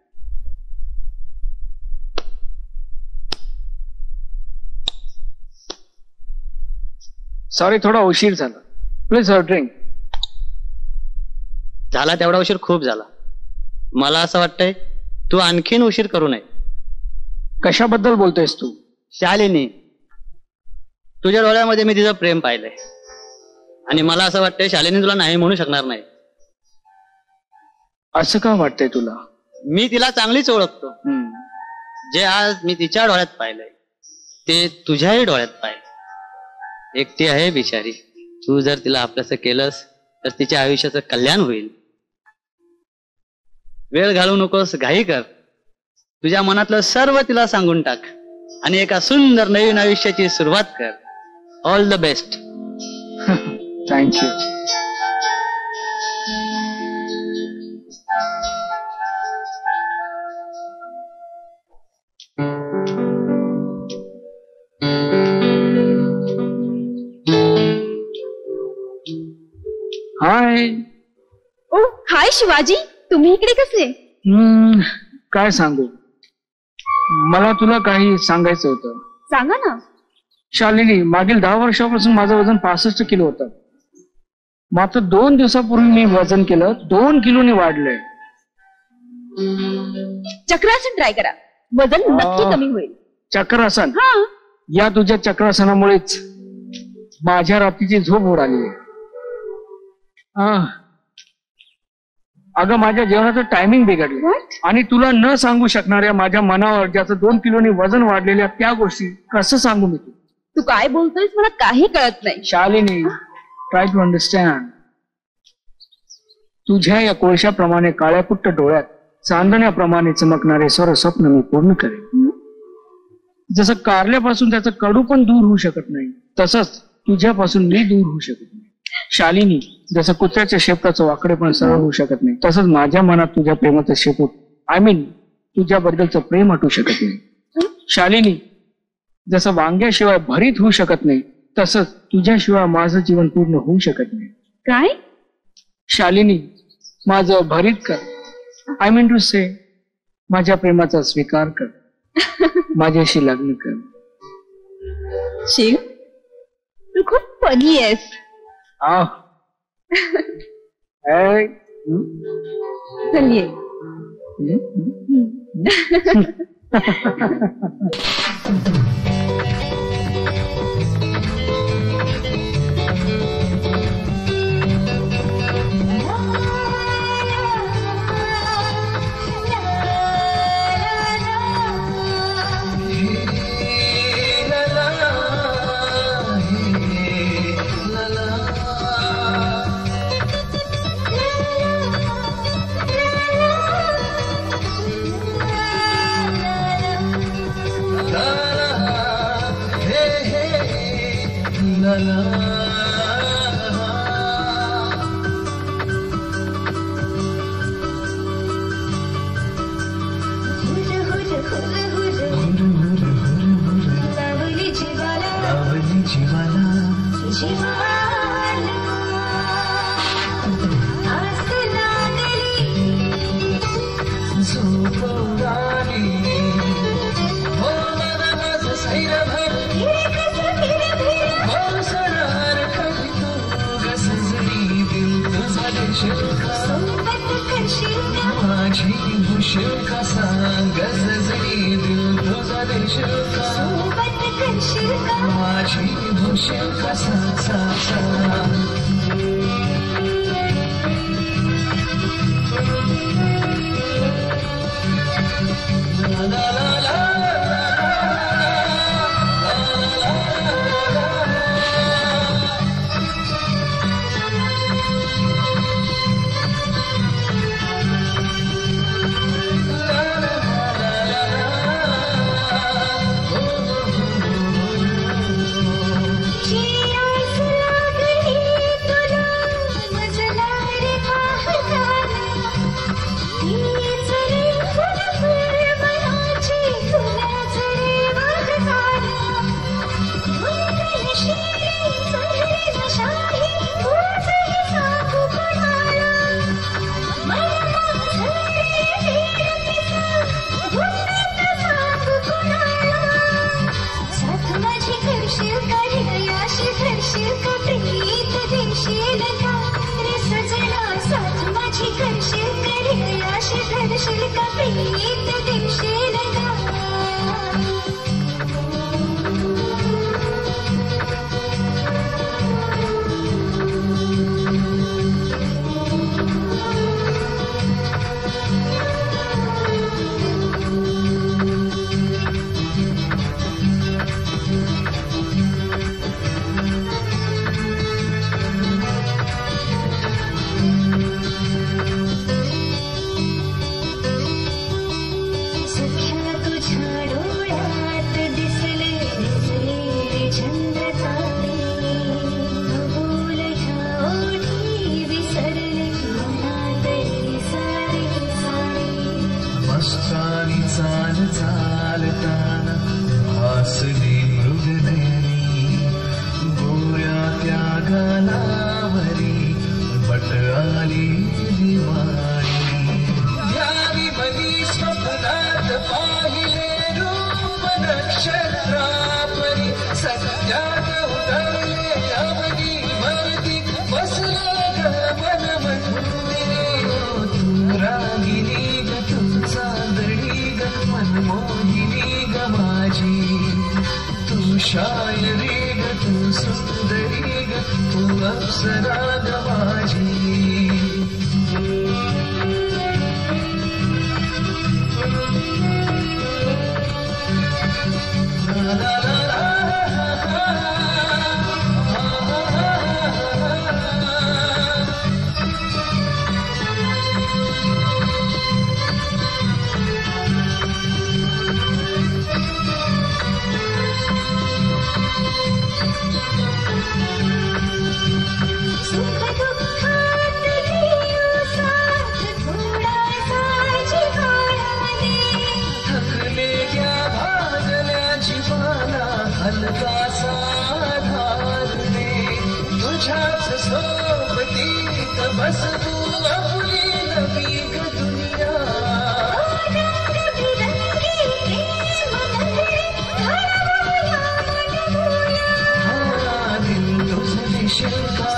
Sorry, थोडा उशीर झाला. Please drink. झाला तेवढा उशीर खूप झाला. मला असं वाटतंय तू आणखीन उशीर करू नये. कशाबद्दल बोलतोयस तू? शालिनी, तुझ्या डोळ्यामध्ये मी तिचं प्रेम पाहिलंय आणि मला असं वाटतंय शालिनी तुला नाही म्हणू शकणार नाही. असं का वाटतंय तुला? मी तिला चांगलीच ओळखतो. जे आज मी तिच्या डोळ्यात पाहिलंय ते तुझ्याही डोळ्यात पाहिलं. एकटी आहे बिचारी. तू जर तिला आपलंसं केलंस तर तिच्या आयुष्याचं कल्याण होईल. वेळ घालवू नकोस, घाई कर. तुझ्या मनातलं सर्व तिला सांगून टाक आणि एका सुंदर नवीन आयुष्याची सुरुवात कर. All the best. थँक्यू. हाय. ओ हाय शिवाजी, तुम्ही इकडे कसे? काय सांगू, मला तुला काही सांगायचं होतं. सांगा ना. शालिनी, मागील 10 वर्षापासून माझं वजन 65 किलो होतं. मात्र 2 दिवसापूर्वी मी वजन केलं, 2 किलोने वाढलंय. चक्रासन ट्राय करा, वजन नक्की कमी होईल. चक्रासन? हा. या तुझ्या चक्रासनामुळेच माझ्या रात्रीची झोप उडाली. अगं, माझ्या जेवणाचं टायमिंग बिघडलं आणि तुला न सांगू शकणाऱ्या माझ्या मनावर ज्याचं 2 किलोने वजन वाढलेल्या त्या गोष्टी कसं सांगू मी? तू काय बोलतोयस मला काही कळत नाही. Shalini, try to understand. तुझ्या या कोळशाप्रमाणे काळ्याकुट्ट डोळ्यात चांदण्याप्रमाणे चमकणारे सर्व स्वप्न मी पूर्ण करेन. जसं कारल्यापासून त्याचं कडू पण दूर होऊ शकत नाही, तसंच तुझ्यापासून मी दूर होऊ शकत नाही. शालिनी, जसं कुत्र्याच्या शेपटाचं वाकडे पण सरळ होऊ शकत नाही, तसंच माझ्या मनात तुझ्या प्रेमाचं शेपूट, तुझ्याबद्दलचं प्रेम हटू शकत नाही. शालिनी, जसं वांग्याशिवाय भरीत होऊ शकत नाही, तसंच तुझ्याशिवाय माझं जीवन पूर्ण होऊ शकत नाही. काय? शालिनी, माझं भरीत कर. आय मीन टू से, माझ्या प्रेमाचा स्वीकार कर. माझ्याशी लग्न कर. शिव, तू खूप फनी आहेस. चलिए. माझी, तू शायरी ग तू सुंदरी ग तू अप्सरा ग माझी. ला ला ला ला. हलकासा धार दे तुझ्याच सोबतीत बस तू आपली नवी ग दुनिया. दिल तुझं दिसेल का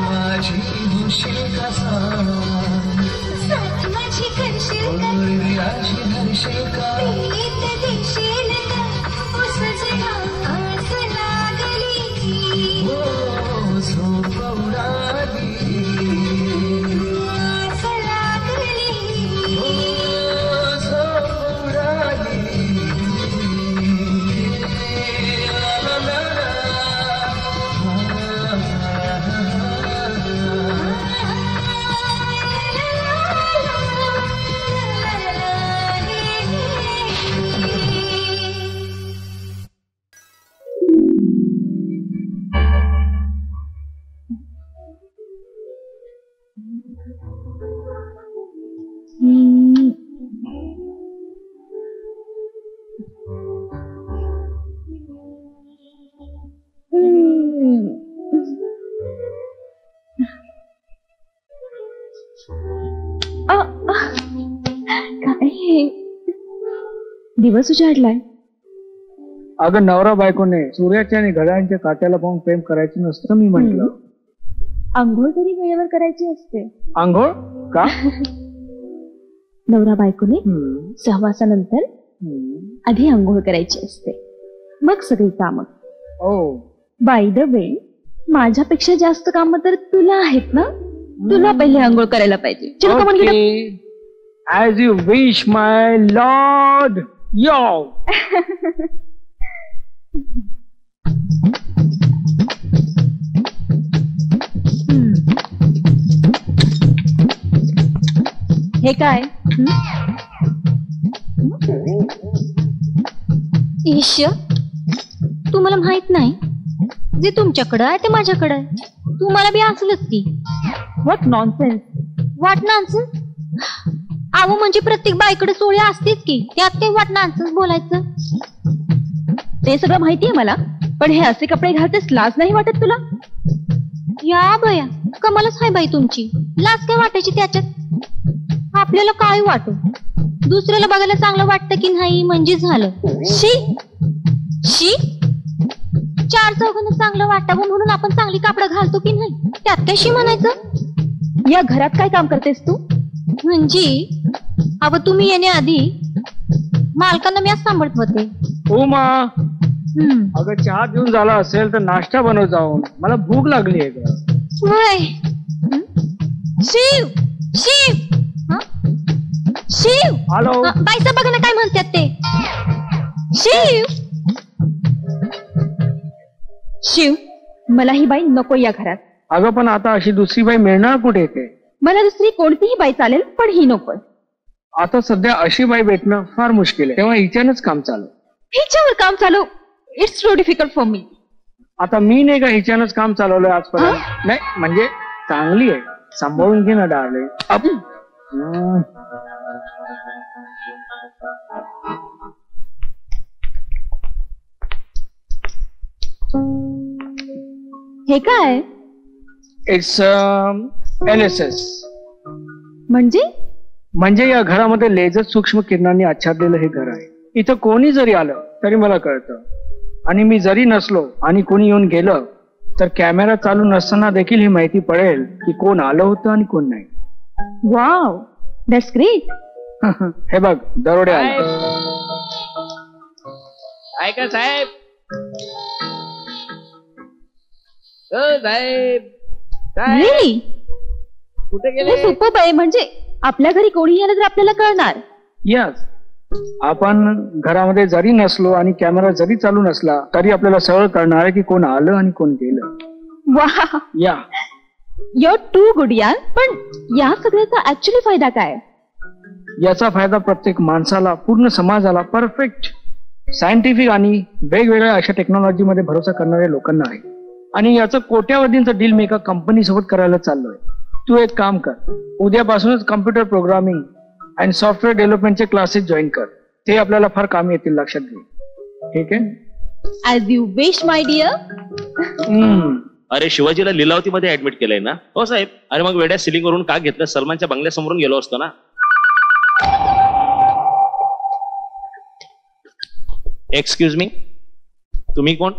माझी होशील का माझी करशील हरशील का झोप उडाली झोप उडाली. दिवस उजाडलाय. अगं नवरा बायकोने सूर्याच्या आणि घड्याळांच्या काट्याला पाहून प्रेम करायचं नसतं मी म्हटलं. आंघोळ तरी वेळेवर करायची असते. आंघोळ का? नवरा बायकोने सहवासानंतर आधी आंघोळ करायची असते, मग सगळी कामं. बाय द वे, माझ्यापेक्षा जास्त कामं तर तुला आहेत ना. तुला पहिले आंघोळ करायला पाहिजे. चलो come on get. As you wish, my lord. Yo. हे काय? ईश्य, तुम्हाला माहित नाही जे तुमच्याकडं आहे ते माझ्याकडं आहे. तुम्हाला बी असलंच की. What nonsense. What nonsense? अहो म्हणजे प्रत्येक बाईकडे सोळी असतेच की, त्यात काही वाट नानसच बोलायचं. ते सगळं माहितीये मला, पण हे असे कपडे घालतेस लाज नाही वाटत तुला? या बया, कमालच हाय बाई तुमची. लाज काय वाटायची त्याच्यात? आपल्याला काय वाटू, दुसऱ्याला बघायला चांगलं वाटतं की नाही म्हणजे झालं. शी शी, चार चौघांना चांगलं वाटावं म्हणून आपण चांगली कापडं घालतो की नाही, त्यात काय शी म्हणायचं? या घरात काय काम करतेस तू? म्हणजे अव तुम्ही येण्याआधी मालकांना मी आज सांभाळत होते. उमा, अगं चहा पिऊन झाला असेल तर नाश्ता बनव जाऊन, मला भूक लागली आहे का? वय शिव शिव शिव. हॅलो बाईसा बघा ना काय म्हणतात ते. शिव शिव, मला ही बाई नको या घरात. अगं पण आता अशी दुसरी बाई मिळणार कुठे येते? मला दुसरी कोणतीही बाई चालेल, पण ही नको. आता सध्या अशी बाई भेटणं फार मुश्किल आहे, तेव्हा हिच्यानंच काम चालू. हिच्यावर काम चालू? It's so difficult for me. आता मी नाही का हिच्यानंच काम चालवलंय आजपर्यंत. नाही म्हणजे चांगली आहे, सांभाळून घे ना डार्लिंग. हे काय? It's LSS. म्हणजे या घरामध्ये लेझर सूक्ष्म किरणांनी आच्छादलेलं हे घर आहे. इथं कोणी जरी आलं तरी मला कळतं, आणि मी जरी नसलो आणि कोणी येऊन गेलं तर कॅमेरा चालू नसताना देखील ही माहिती पडेल की कोण आलं होतं आणि कोण नाही. Wow, that's great. हे बघ, दरोडे आले. ऐका साहेब, साहेब Really? कुठे हे गेले? सुपर आहे. म्हणजे आपल्या घरी कोणी आलं तर आपल्याला कळणार. यस, आपण घरामध्ये जरी नसलो आणि कॅमेरा जरी चालू नसला तरी आपल्याला सरळ कळणार आहे की कोण आलं आणि कोण गेलं. वा, या युअर टू गुड यार. पण या सगळ्याचा ऍक्च्युली फायदा काय? याचा फायदा प्रत्येक माणसाला, पूर्ण समाजाला, परफेक्ट सायंटिफिक आणि वेगवेगळ्या अशा टेक्नॉलॉजीमध्ये भरोसा करणाऱ्या लोकांना आहे. आणि याचं कोट्यावधींचं डील मी एका कंपनी सोबत करायला चाललोय. तू एक काम कर, उद्यापासूनच कम्प्युटर प्रोग्रामिंग आणि सॉफ्टवेअर डेव्हलपमेंटचे क्लासेस जॉईन कर. ते आपल्याला फार कामी येतील, लक्षात घे. ठीक आहे? As you wish my dear. अरे शिवाजीला लिलावतीमध्ये ऍडमिट केलंय ना? हो साहेब. अरे मग वेड्या सिलिंग वरून का घेतलं? सलमानच्या बंगल्यासमोरून गेलो असतो ना. एक्सक्यूज मी, तुम्ही कोण?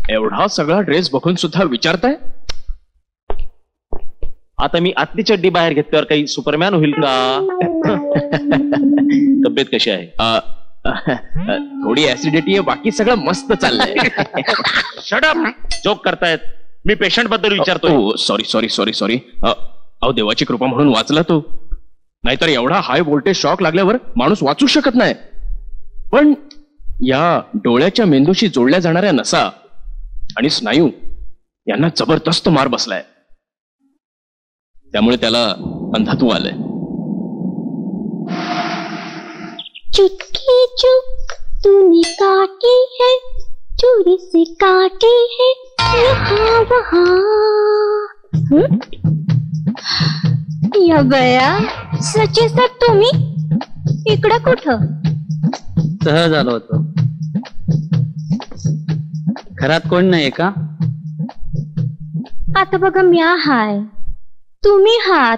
एवढा सगळा ड्रेस बघून सुद्धा विचारताय? आता मी आतली चड्डी बाहेर घेतल्यावर काही सुपरमॅन होईल का? तब्येत कशी आहे? थोडी ऍसिडिटी आहे, बाकी सगळं मस्त चाललंय. Shut up. जोक करतायत. मी पेशंट बद्दल विचारतो. सॉरी. अहो, देवाची कृपा म्हणून वाचला तो. नाहीतर एवढा हाय व्होल्टेज शॉक लागल्यावर माणूस वाचू शकत नाही. पण या डोळ्याच्या मेंदूशी जोडल्या जाणाऱ्या नसा आणि स्नायू यांना जबरदस्त मार बसलाय. त्यामुळे त्याला अंधात्व आलंय. चुटकी चुक तूने काटी है, चोरी से काटी है, यहाँ वहाँ. या बया, सचे सर तुम्ही इकडं कुठं? सहज आलो होतो. घरात कोण नाही का? आता बघा, मी हाय, तुम्ही हात,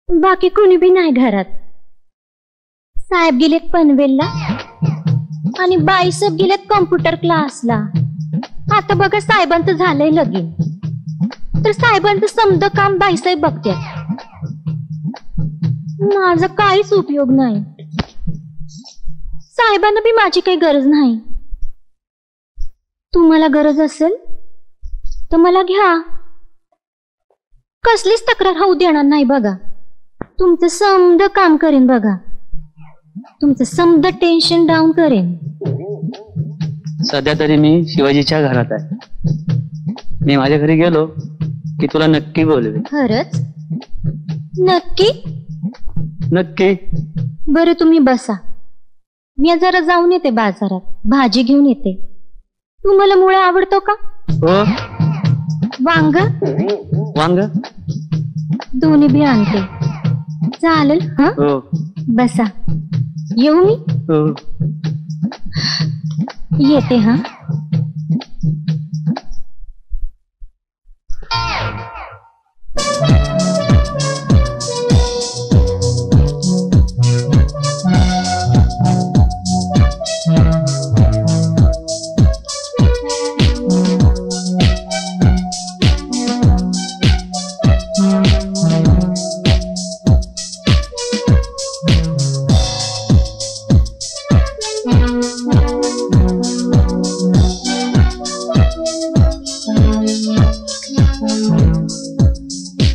बाकी कोणी बी नाही घरात. साहेब गेलेत पनवेलला आणि बाईसाहेब गेलेत कॉम्प्युटर क्लासला. आता बघा, साहेबांचं झालंय लगीन, तर साहेबांचं समद काम बाईसाहेब बघतात. माझा काहीच उपयोग नाही. साहेबांना बी माझी काही गरज नाही. तुम्हाला गरज असेल तर मला घ्या, कसलीच तक्रार होऊ देणार नाही. बघा, तुमचं समद काम करेन. बघा, तुमचं समद टेन्शन डाऊन करेन. सध्या तरी मी शिवाजीच्या घरात आहे. मी माझ्या घरी गेलो की तुला नक्की बोलवे. खरंच? नक्की? नक्की. बरं, तुम्ही बसा, मी जरा जाऊन येते बाजारात, भाजी घेऊन येते. तुम्हाला मुळा आवडतो का? हो. वांग? वांग दोन्ही बी आणते. चालेल? हा, हो. बसा. येऊ मी? हो. येते. हा.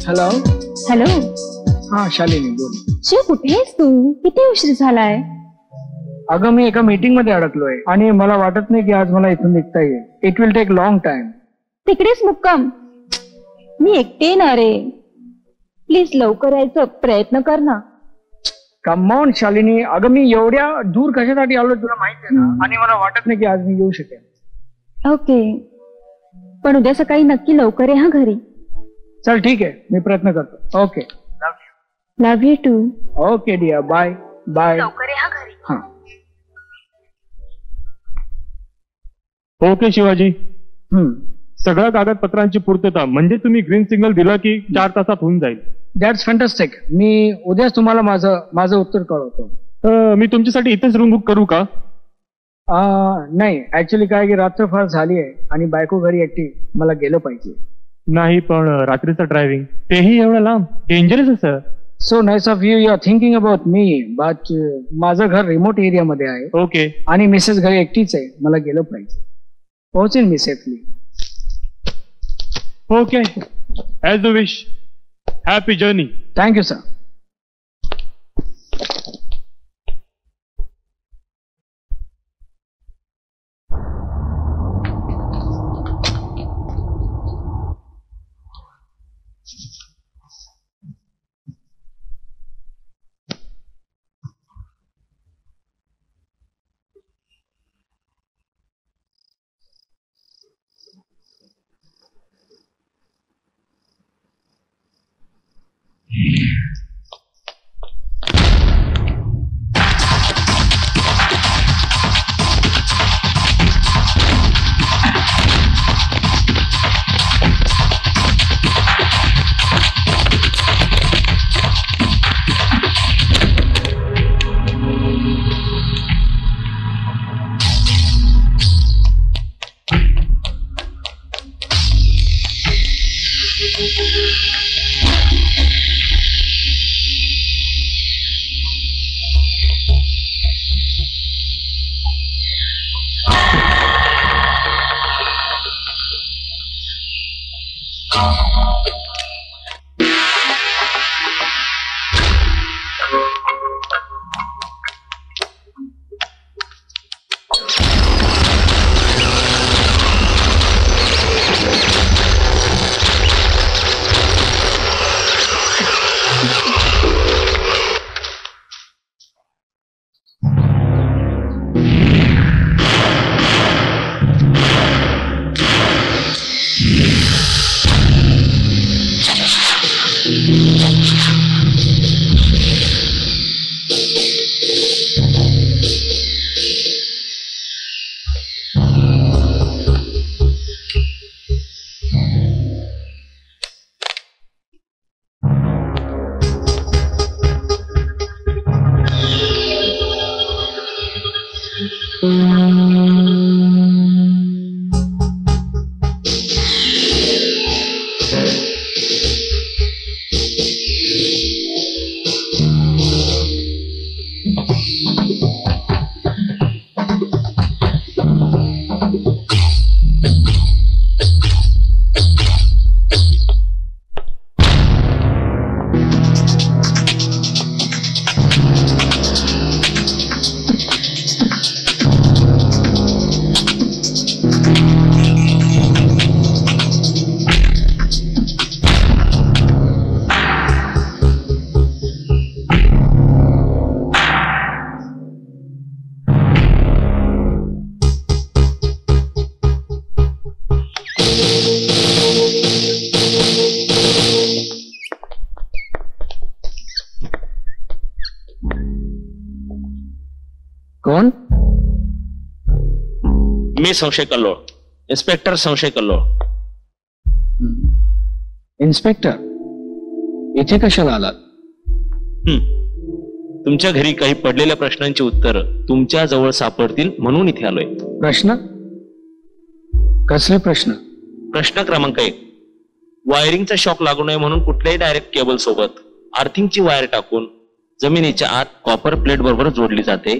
हॅलो. हॅलो. हा शालिनी, बोल. शिव, कुठे आहेस तू? किती उशीर झालाय? अगं, मी एका मीटिंग मध्ये अडकलोय आणि मला वाटत नाही की आज मला इथून निघता येईल. It will take long time. तिकडेच मुक्काम? मी एकटे ना रे, प्लीज लवकर यायचा प्रयत्न कर ना. Come on Shalini. अगं, मी एवढ्या दूर कशासाठी आलो तुला माहिती आहे ना, आणि मला वाटत नाही की आज मी येऊ शकेन. ओके, पण उद्या सकाळी नक्की लवकर ये हा घरी. चल ठीक आहे, मी प्रयत्न करतो. Okay. Love you too. Okay dear, bye bye. लवकर ये हा घरी. हा. ओके शिवाजी, सगळ्या कागदपत्रांची पूर्तता म्हणजे तुम्ही ग्रीन सिग्नल दिला की 4 तासात होऊन जाईल. That's fantastic. मी उद्याच तुम्हाला माझं उत्तर कळवतो. मी तुमच्यासाठी इथेच रूम बुक करू का? नाही, ऍक्च्युली काय की रात्र फार झाली आहे आणि बायको घरी एकटी, मला गेलं पाहिजे. नाही, पण रात्रीचं ड्रायव्हिंग, तेही एवढं लांब, डेंजरस आहे sir. So nice of you are thinking about me but माझं घर रिमोट एरियामध्ये आहे ओके आणि मिसेस घरी एकटीच आहे. मला गेलं पाहिजे. पोहोचेल मी safely. Okay as you wish. Happy journey. Thank you sir. कोण? मी संशय कल्लोळ, इन्स्पेक्टर संशय कल्लोळ. इन्स्पेक्टर, इथे कशाला आलात? तुमच्या घरी काही पडलेल्या प्रश्नांची उत्तर तुमच्या जवळ सापडतील म्हणून इथे आलोय. प्रश्न? कसले प्रश्न? प्रश्न क्रमांक 1, वायरिंगचा शॉक लागू नये म्हणून कुठल्याही डायरेक्ट केबल सोबत आर्थिंगची वायर टाकून जमिनीच्या आत कॉपर प्लेट बरोबर जोडली जाते.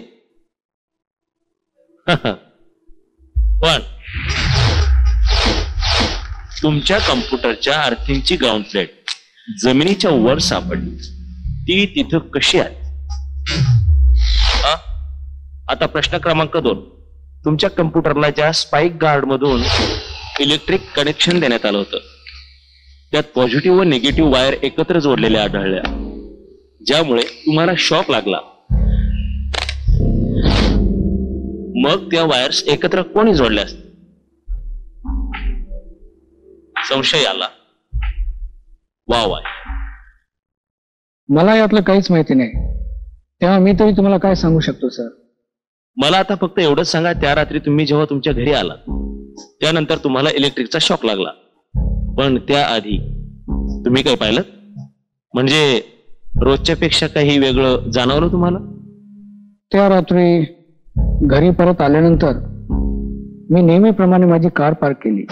पण तुमच्या कम्प्युटरच्या आर्थिंगची ग्राउंड प्लेट जमिनीच्या वर सापडली. ती तिथं कशी आहे? आता प्रश्न क्रमांक 2, तुमच्या कम्प्युटरला ज्या स्पाइक गार्ड मधून इलेक्ट्रिक कनेक्शन देण्यात आलं होतं त्यात पॉझिटिव्ह व निगेटिव्ह वायर एकत्र जोडलेल्या आढळल्या, ज्यामुळे तुम्हाला शॉक लागला. मग त्या वायर्स एकत्र कोणी जोडल्या असतील? संशय आला. वा वा. मला यातलं काहीच माहिती नाही, तेव्हा मी तरी तुम्हाला काय सांगू शकतो सर? मला आता फक्त एवढंच सांगा, त्या रात्री तुम्ही जेव्हा तुमच्या घरी आलात त्यानंतर तुम्हाला इलेक्ट्रिकचा शॉक लागला, पण त्याआधी तुम्ही काय पाहिलं? म्हणजे रोजच्या पेक्षा काही वेगळं जाणवलं तुम्हाला? त्या रात्री घरी परत आल्यानंतर मी नेहमीप्रमाणे माझी कार पार्क केली.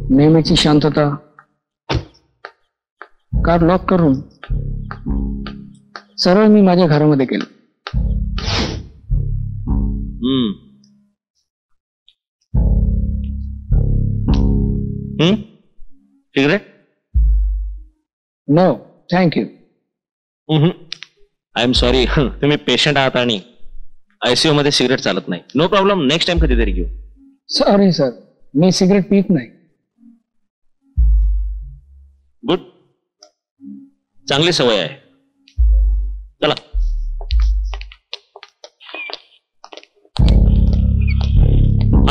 नेहमीची शांतता, कार लॉक करून सरळ मी माझ्या घरामध्ये गेलो. Cigarette? No thank you. I am sorry, तुम्ही पेशंट आहात आणि आयसीयू मध्ये सिगरेट चालत नाही. नो प्रॉब्लेम, नेक्स्ट टाइम कधीतरी घेऊ. सॉरी सर, मी सिगरेट पित नाही. गुड, चांगली सवय आहे. चला.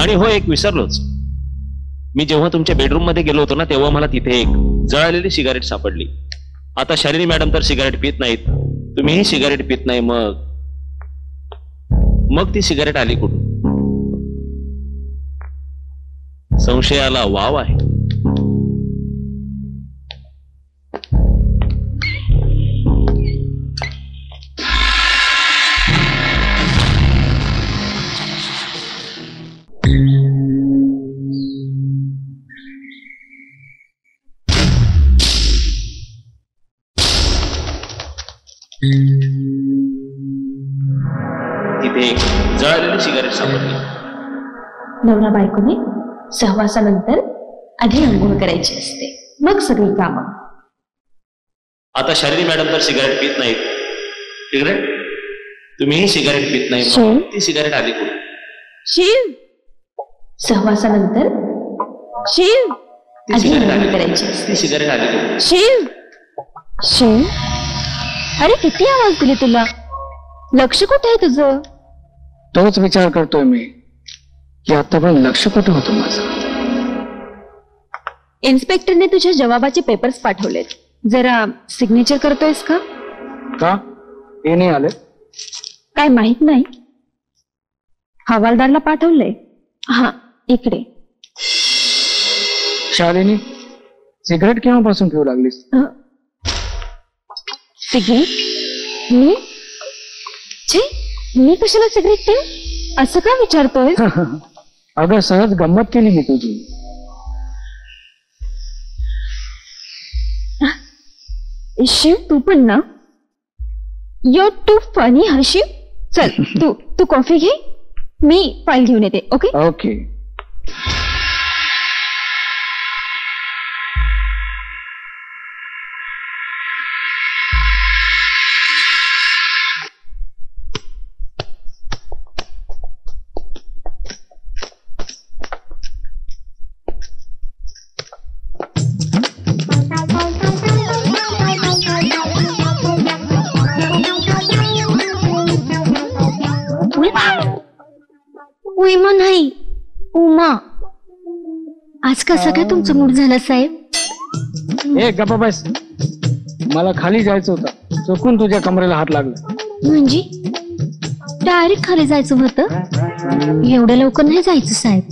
आणि हो, एक विसरलोच. मी जेव्हा तुमच्या बेडरूम मध्ये गेलो होतो ना, तेव्हा मला तिथे एक जळालेली सिगारेट सापडली. आता शालिनी मॅडम तर सिगारेट पित नाहीत, तुम्हीही सिगारेट पित नाही, मग ती सिगारेट आली कुठून? संशयाला वाव आहे. तिथे एक जळालेली सिगारेट सापडली. नवरा बायकोने सहवासानंतर आधी आंघोळ करायची असते, मग सगळी कामं. आता शालिनी मॅडम तर सिगारेट पित नाहीत. सिगरेट? तुम्हीही सिगारेट पित नाही, शिव? ती सिगारेट आली कुठून? शिव, सहवासानंतर शिव ती आधी सिगारेट आंघोळ आली करायची कुठून? असते. ती सिगारेट आली कुठून? शिव, शिव, अरे किती आवाज दिले तुला? लक्ष कुठे आहे तुझं? तोच विचार करतोय मी की आतापर्यंत लक्ष कुठे होतं माझं. इन्स्पेक्टरने तुझ्या जवाबाचे पेपर्स पाठवलेत, जरा सिग्नेचर करतोयस का? का हे नाही आले? काय माहित नाही, हवालदारला पाठवलंय. हा, इकडे. शालिनी, सिगरेट केव्हापासून पिऊ लागलीस? सिगरेट? मी? छे, मी कशाला सिगरेट पिऊ? असं का विचारतोय? अगं सहज गंमत केली मी तुझी. शिव, तू पण ना? युअर टू फनी हा शिव. चल, तू कॉफी घे, मी फाईल घेऊन येते. Okay okay. उमा नाही, उमा. आज कसं काय तुमचं मूड झालं साहेब? ए गप्पा बस, मला खाली जायचं होतं, चुकून तुझ्या कमरेला हात लागला. म्हणजे डायरेक्ट खाली जायचं होतं? एवढ्या लवकर नाही जायचं साहेब,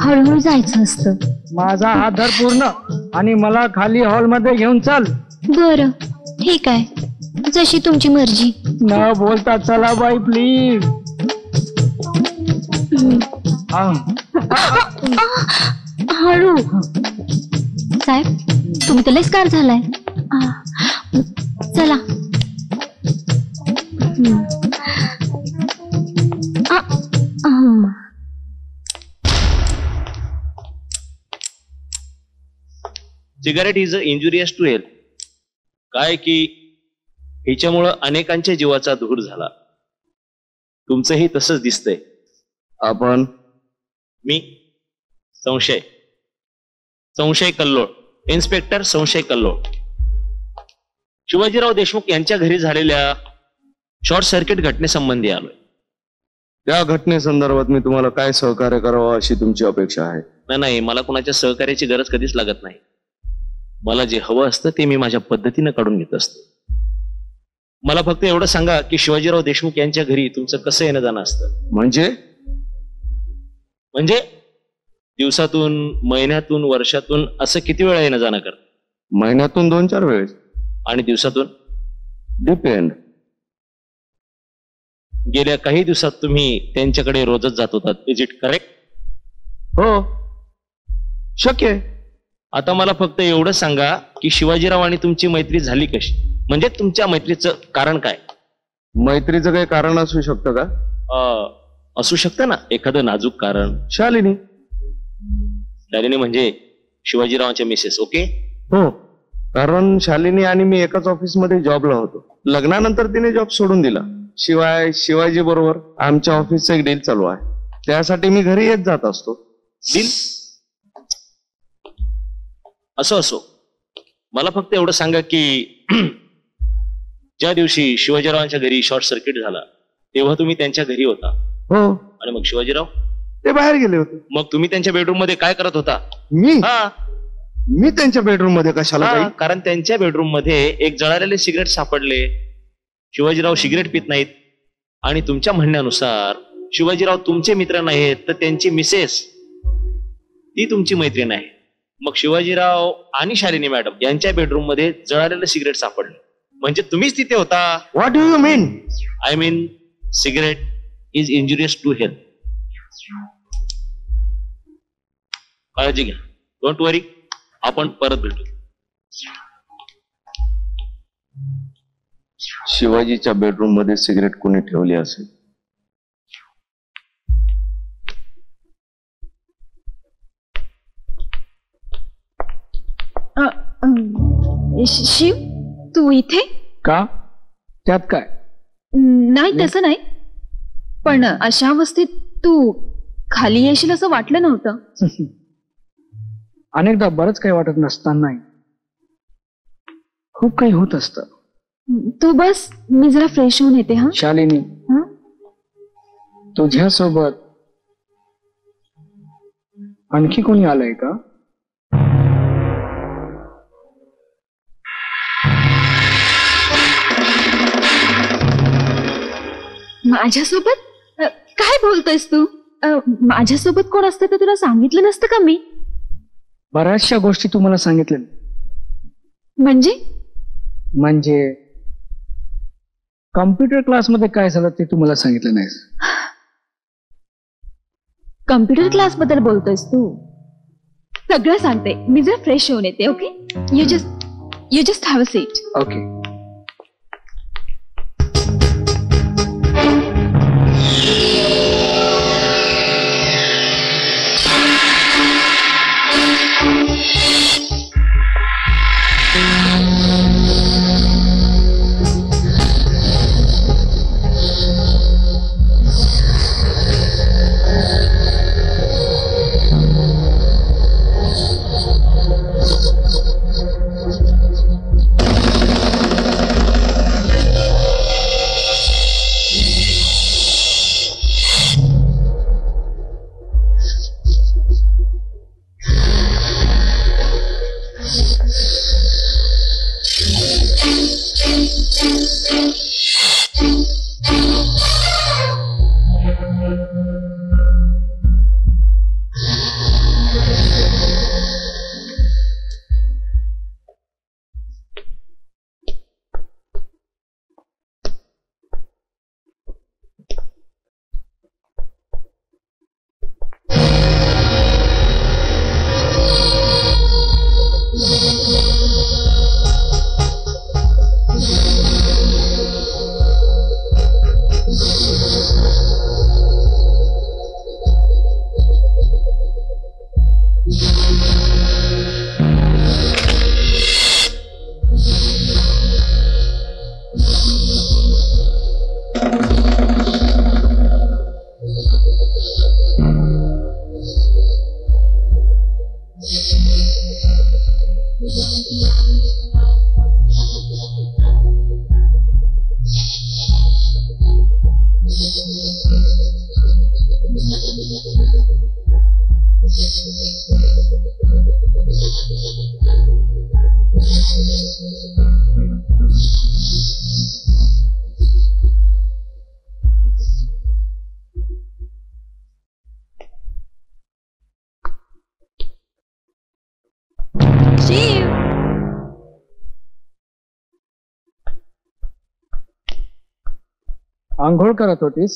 हळूहळू जायचं असतं. माझा हात धर पूर्ण आणि मला खाली हॉलमध्ये घेऊन चाल. बरं, ठीक आहे, जशी तुमची मर्जी. न बोलता चला बाई प्लीज. हळू साहेब, तुम्ही तर लयच कार झालाय. चला. Cigarette is injurious to health. काय की हिच्यामुळं अनेकांच्या जीवाचा धूर झाला. तुमचंही तसंच दिसतंय. आपण? मी संशय कल्लोळ, इन्स्पेक्टर संशय कल्लोळ. शिवाजीराव देशमुख यांच्या घरी झालेल्या शॉर्ट सर्किट घटनेसंबंधी आलोय. त्या घटनेसंदर्भात मी तुम्हाला काय सहकार्य करावं अशी तुमची अपेक्षा आहे? नाही, मला कोणाच्या सहकार्याची गरज कधीच लागत नाही. मला जे हवं असतं ते मी माझ्या पद्धतीनं काढून घेत असतो. मला फक्त एवढं सांगा की शिवाजीराव देशमुख यांच्या घरी तुमचं कसं येणं जाणं असतं? म्हणजे दिवसातून, महिन्यातून, वर्षातून असं किती वेळा येणं जाणं करत? महिन्यातून 2-4 वेळेस. आणि दिवसातून? डिपेंड. गेल्या काही दिवसात तुम्ही त्यांच्याकडे रोजच जात होतात, इज इट करेक्ट? हो, शक्य आहे. आता मला फक्त एवढं सांगा की शिवाजीराव आणि तुमची मैत्री झाली कशी, म्हणजे तुमच्या मैत्रीचं कारण काय? मैत्रीचं काही कारण असू शकतं का? असू शकतं ना एखादं नाजूक कारण. शालिनी. शालिनी म्हणजे शिवाजीरावांच्या मिसेस. ओके. हो, कारण शालिनी आणि मी एकाच ऑफिसमध्ये जॉबला होतो. लग्नानंतर तिने जॉब सोडून दिला. शिवाय शिवाजी बरोबर आमच्या ऑफिसचं एक डील चालू आहे, त्यासाठी मी घरी येत जात असतो. डील? असो असो, मला फक्त एवढं सांगा की ज्या दिवशी शिवाजीरावांच्या घरी शॉर्ट सर्किट झाला तेव्हा तुम्ही त्यांच्या घरी होता. हो. आणि मग शिवाजीराव? ते बाहेर गेले होते. मग तुम्ही त्यांच्या बेडरूम मध्ये काय करत होता? मी त्यांच्या बेडरूम मध्ये कशाला जाईल? कारण त्यांच्या बेडरूम मध्ये एक जळालेले सिगरेट सापडले. शिवाजीराव सिगरेट पित नाहीत आणि तुमच्या म्हणण्यानुसार शिवाजीराव तुमचे मित्र नाहीत तर त्यांची मिसेस ती तुमची मैत्रीण आहे. मग शिवाजीराव आणि शालिनी मॅडम यांच्या बेडरूम मध्ये जळालेलं सिगरेट सापडलं, म्हणजे तुम्हीच तिथे होता. What do you mean? I mean cigarette is injurious to health. काळजी घ्या, डोंट वरी, आपण परत भेटू. शिवाजीच्या बेडरूम मध्ये सिगरेट कोणी ठेवली असेल? शिव, तू इथे का? त्यात काय? नाही तसं नाही, पण अशा अवस्थेत तू खाली येशील असं वाटलं नव्हतं. अनेकदा बरंच काही वाटत नसतानाही खूप काही होत असतं. तू बस, मी जरा फ्रेश होऊन येते. हा शालिनी, तुझ्यासोबत आणखी कोणी आलंय का? माझ्यासोबत? काय बोलतोयस तू? माझ्यासोबत कोण असतं तर तुला सांगितलं नसतं का मी? बऱ्याचशा गोष्टी तू मला सांगितल्या. म्हणजे कम्प्युटर क्लासमध्ये काय झालं ते तू मला सांगितलं नाहीस. कम्प्युटर क्लास बद्दल बोलतोयस तू? सगळं सांगते, मी जरा फ्रेश होऊन येते. Okay, you just have a seat. Okay. आंघोळ करत होतीस?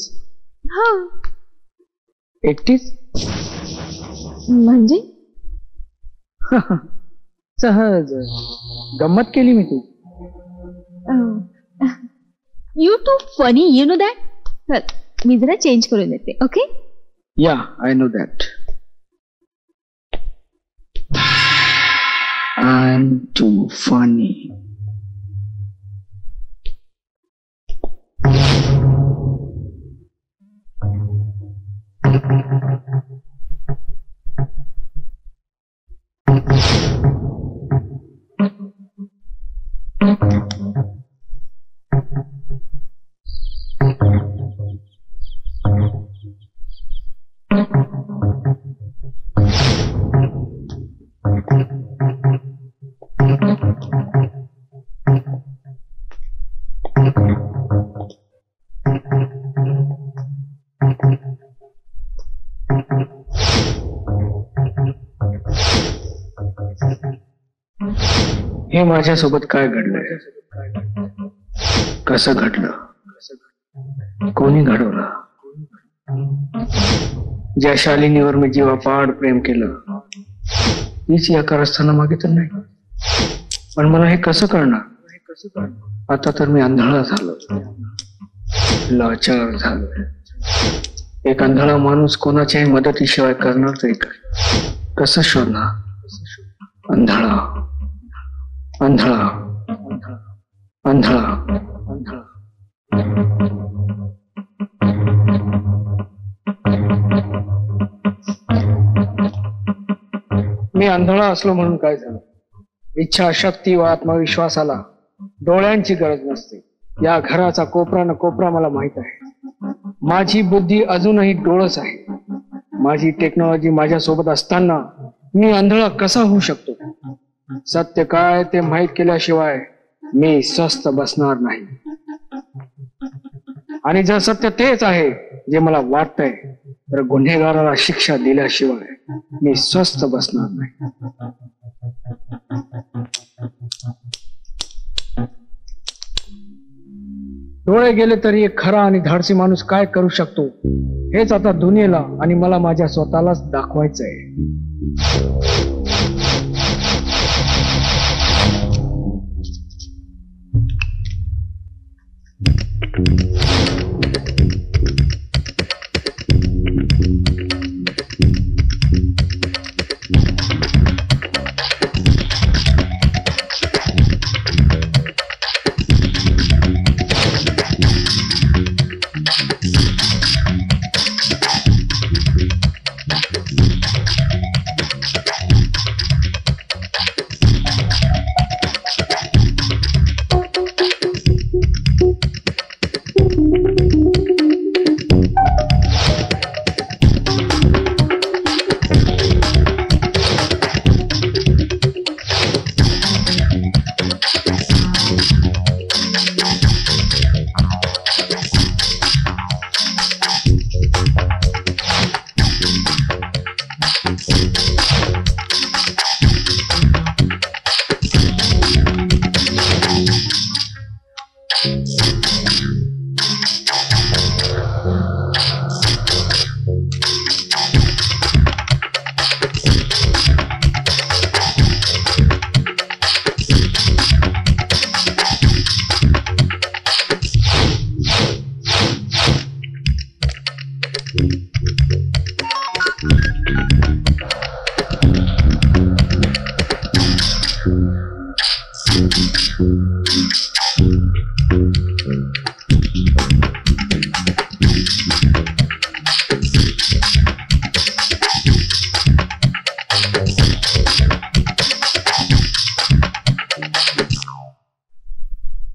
हा. एकटीच? म्हणजे सहज गंमत केली मी ती. You too funny, you know that. चल मी जरा चेंज करून येते. Okay. Yeah I know that. I am too funny. हे माझ्यासोबत काय घडलंय, कसं घडलं, कोणी घडवलं? ज्या शालिनीवर मी जीवापाड प्रेम केलं तीच या कारस्थाना मागे तर नाही. पण मला हे कसं कळणार? आता तर मी आंधळा झालो, लाचार झालो. एक आंधळा माणूस कोणाच्याही मदतीशिवाय करणार तरी काय? कसं शोधणार? आंधळा आंधळा आंधळा आंधळा. मी आंधळा असलो म्हणून काय झालं? इच्छाशक्ती व आत्मविश्वासाला डोळ्यांची गरज नसते. या घराचा कोपरा न कोपरा मला माहित आहे. माझी बुद्धी अजूनही डोळस आहे. माझी टेक्नॉलॉजी माझ्या सोबत असताना मी आंधळा कसा होऊ शकतो? सत्य काय ते माहीत केल्याशिवाय मी स्वस्थ बसणार नाही. आणि जर सत्य तेच आहे जे मला वाटतंय तर गुन्हेगाराला शिक्षा दिल्याशिवाय मी स्वस्थ बसणार नाही. डोळे गेले तरी एक खरा आणि धाडसी माणूस काय करू शकतो हेच आता दुनियेला आणि मला माझ्या स्वतःलाच दाखवायचंय.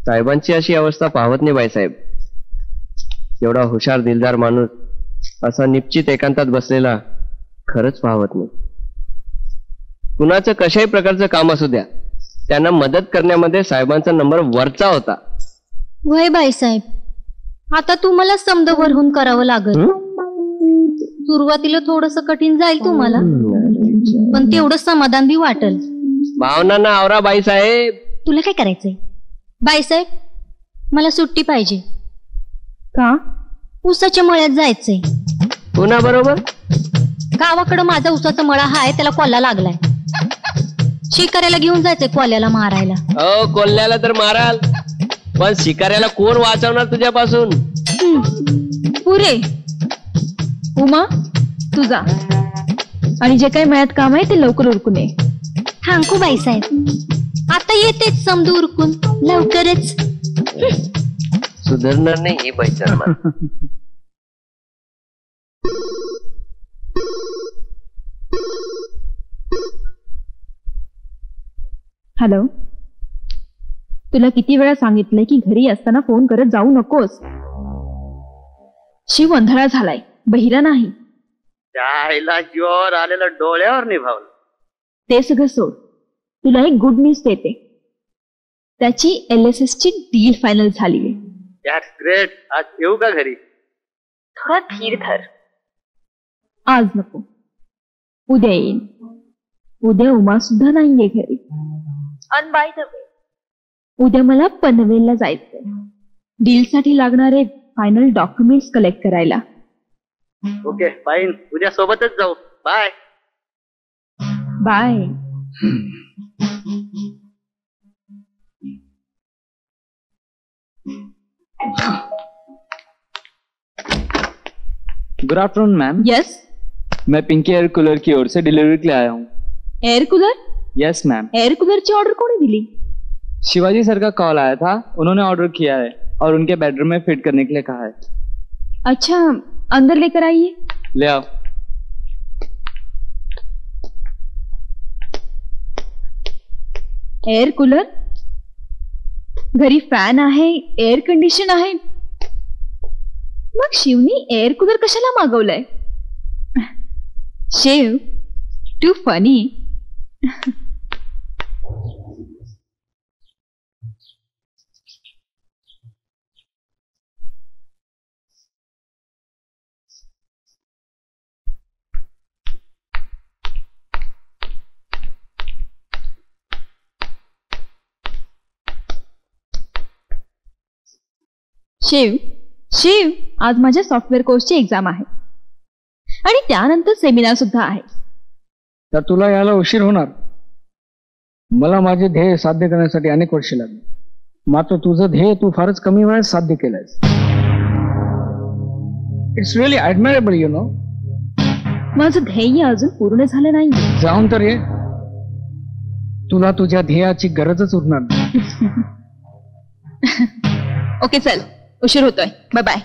साहेबांची अशी अवस्था पाहत नाही बाईसाहेब. एवढा हुशार दिलदार माणूस असा निश्चित एकांतात बसलेला खरंच पाहत नाही. कुणाचं कशाही प्रकारचं काम असू द्या, त्यांना मदत करण्यामध्ये साहेबांचा नंबर वरचा होता. वय बाईसाहेब, आता तुम्हाला समद भरवून करावं लागल. सुरुवातीला थोडस कठीण जाईल तुम्हाला, पण तेवढं समाधान बी वाटल. भावना आवरा बाईसाहेब. तुला काय करायचंय बाईसाहेब? मला सुट्टी पाहिजे. का? ऊसाच्या मळ्यात जायचंय. पुन्हा बरोबर? गावाकडं माझा ऊसाचा मळा हाय, त्याला कोल्हा लागलाय. शिकाऱ्याला घेऊन जायचंय कोल्याला मारायला. हो कोल्ह्याला तर माराल, पण शिकाऱ्याला कोण वाचवणार तुझ्यापासून? पुरे उमा तू जा, आणि जे काही मळ्यात काम आहे ते लवकर उरकून ये. थांकू बाई साहेब, आता येतेच समजू उरकून लवकरच. सुधारणार नाही ही पैसा. हॅलो, तुला किती वेळा सांगितलंय की घरी असताना फोन करत जाऊ नकोस. शिव अंधळा झालाय, बहिरा नाही. त्याला जोर आलेलं डोळ्यावर निभावलं. ते सगळं सोड, तुला एक गुड न्यूज देते. त्याची LSS ची डील फायनल झाली. That's great. आज येऊ का घरी? थोडा धीर धर. आज नको, उद्या येईन. उद्या उमा सुद्धा नाहीये घरी. अन बाय द वे, उद्या मला पनवेलला जायचंय डील साठी लागणारे फायनल डॉक्युमेंट्स कलेक्ट करायला. ओके फाईन, उद्या सोबतच जाऊ. Bye bye. Good afternoon ma'am. Yes, मैं पिंकी एयर कूलर की ओर से डिलीवरी के लिए आया हूँ. Air cooler? Yes ma'am. Air cooler की ऑर्डर कोने दिली? शिवाजी सर का कॉल आया था, उन्होंने ऑर्डर किया है और उनके बेडरूम में फिट करने के लिए कहा है. अच्छा, अंदर लेकर आइए. ले आओ. Air cooler? घरी फॅन आहे, एअर कंडिशन आहे, मग शिवनी एअर कूलर कशाला मागवलाय? Shiv, too funny. शिव, शिव, आज माझ्या सॉफ्टवेअर कोर्सची एक्झाम आहे आणि त्यानंतर सेमिनार सुद्धा आहे. तर तुला यायला उशीर होणार. मला माझे ध्येय साध्य करण्यासाठी अनेक वर्ष लागली, मात्र तुझं ध्येय तू फारच कमी वेळात साध्य केलंयस. It's really admirable, you know. माझं ध्येय अजून पूर्ण झालं नाही. जाऊन तर ये, तुला तुझ्या ध्येयाची गरजच उरणार नाही. ओके चल, उशीर होतोय. Bye bye.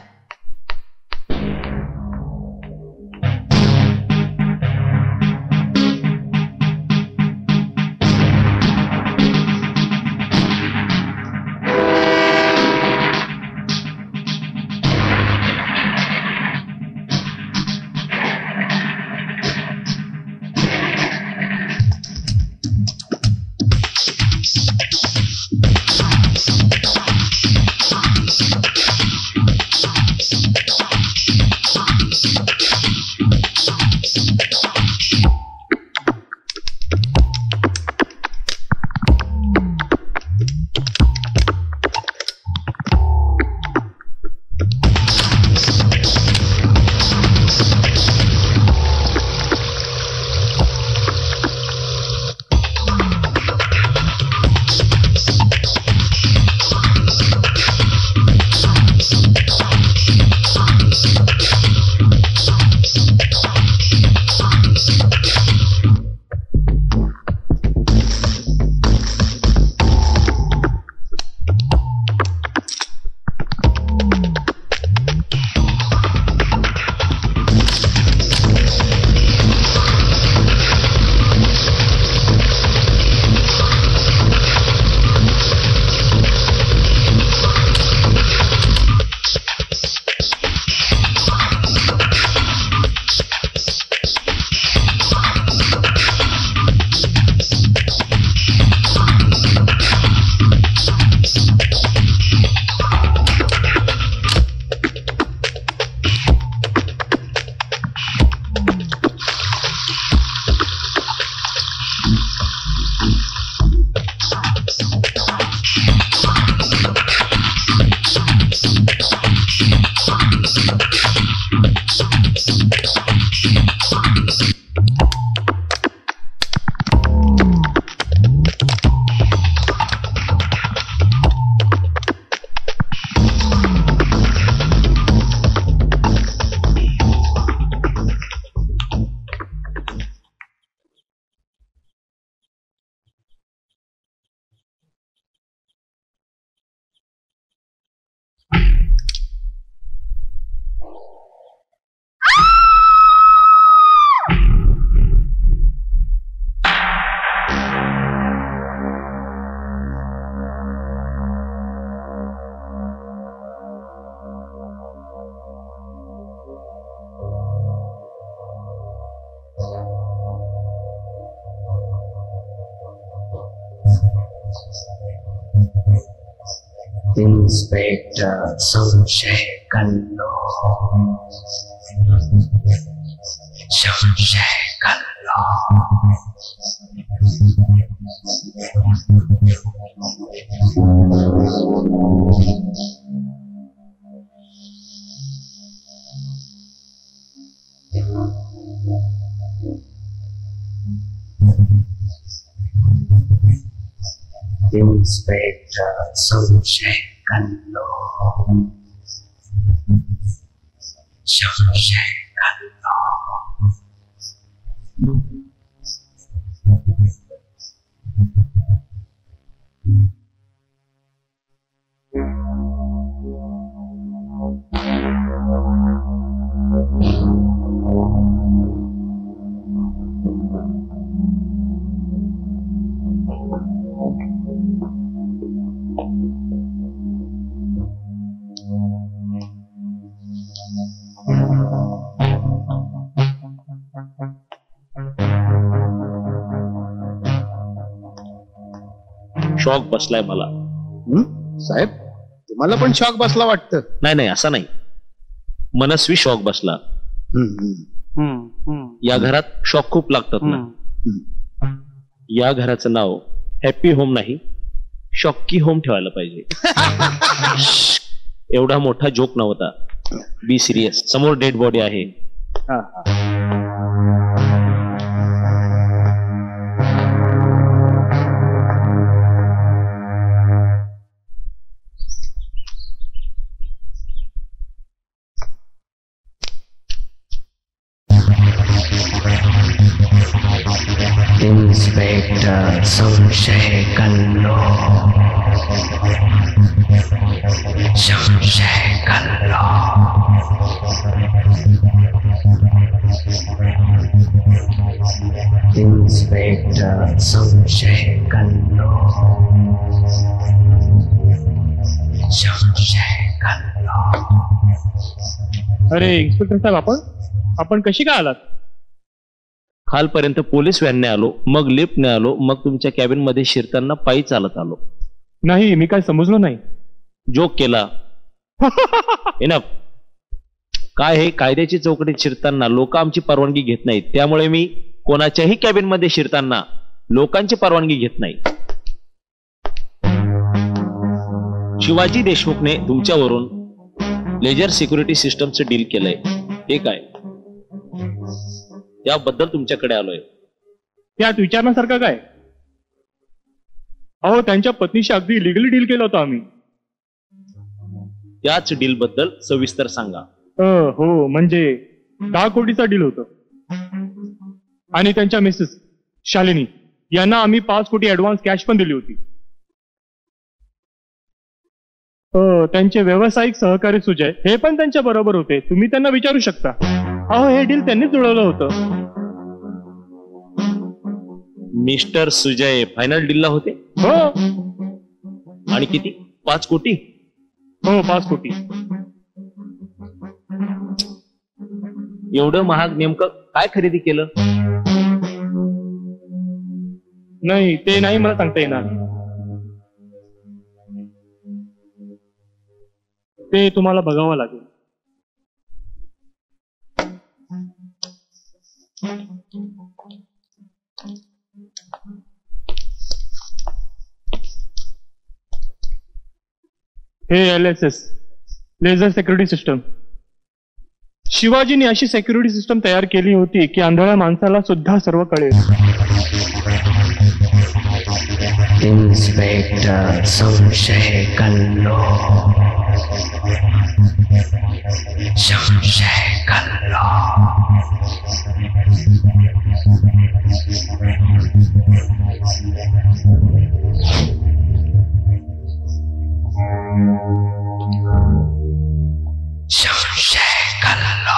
इन्स्पेक्टर संशय कल्लो संशय कल्लो इंस्पेक्टर संशय कल्लो संशय कल्लो शॉक बसलाय मला. साहेब तुम्हाला पण शॉक बसला वाटतं? नाही नाही असा नाही, मनस्वी शॉक बसला. या घरात शॉक खूप लागतात ना. या घराचं नाव हॅपी होम नाही, शॉकी होम ठेवायला पाहिजे. एवढा मोठा जोक नव्हता. Be serious. समोर डेड बॉडी आहे. इंस्पेक्टर संशय कल्लो संशय कल्लो इंस्पेक्टर संशय कल्लो संशय कल्लो. अरे इन्स्पेक्टर साहेब, आपण कशी काय आलात? खालपर्यंत पोलीस व्हॅनने आलो, मग लिफ्टने आलो, मग तुमच्या कॅबिन मध्ये शिरताना पायी चालत आलो. नाही, मी काय समजलो नाही. जोक केला. इनफ. काय हे, कायद्याची चौकटीत शिरताना लोक आमची परवानगी घेत नाहीत, त्यामुळे मी कोणाच्याही कॅबिन मध्ये शिरताना लोकांची परवानगी घेत नाही. शिवाजी देशमुखने तुमच्यावरून लेजर सिक्युरिटी सिस्टमचं डील केलंय. हे काय? त्याबद्दल तुमच्याकडे आलोय. त्यात विचारण्यासारखं काय? अहो, त्यांच्या पत्नीशी अगदी लिगली डील केलं होतं आम्ही. त्याच डील बद्दल सविस्तर सांगा. हो, म्हणजे 10 कोटीचा डील होतं. आणि त्यांच्या मिसेस शालिनी यांना आम्ही 5 कोटी ऍडव्हान्स कॅश पण दिली होती. त्यांचे व्यावसायिक सहकारी सुजय हे पण त्यांच्या बरोबर होते. तुम्ही त्यांना विचारू शकता. अहो, हे डील त्यांनीच जुळवलं होतं. मिस्टर सुजय फायनल डीलला होते? हो. आणि किती? 5 कोटी? हो, 5 कोटी. एवढं महाग नेमकं काय खरेदी केलं? नाही, ते नाही मला सांगता येणार. ते तुम्हाला बघावं लागेल. हे LSS लेझर सिक्युरिटी सिस्टम. शिवाजीने अशी सिक्युरिटी सिस्टम तयार केली होती की आंधळ्या माणसाला सुद्धा सर्व कळेल. इंस्पेक्टर संशय कल्लो संशय कल्लो संशय कल्लो.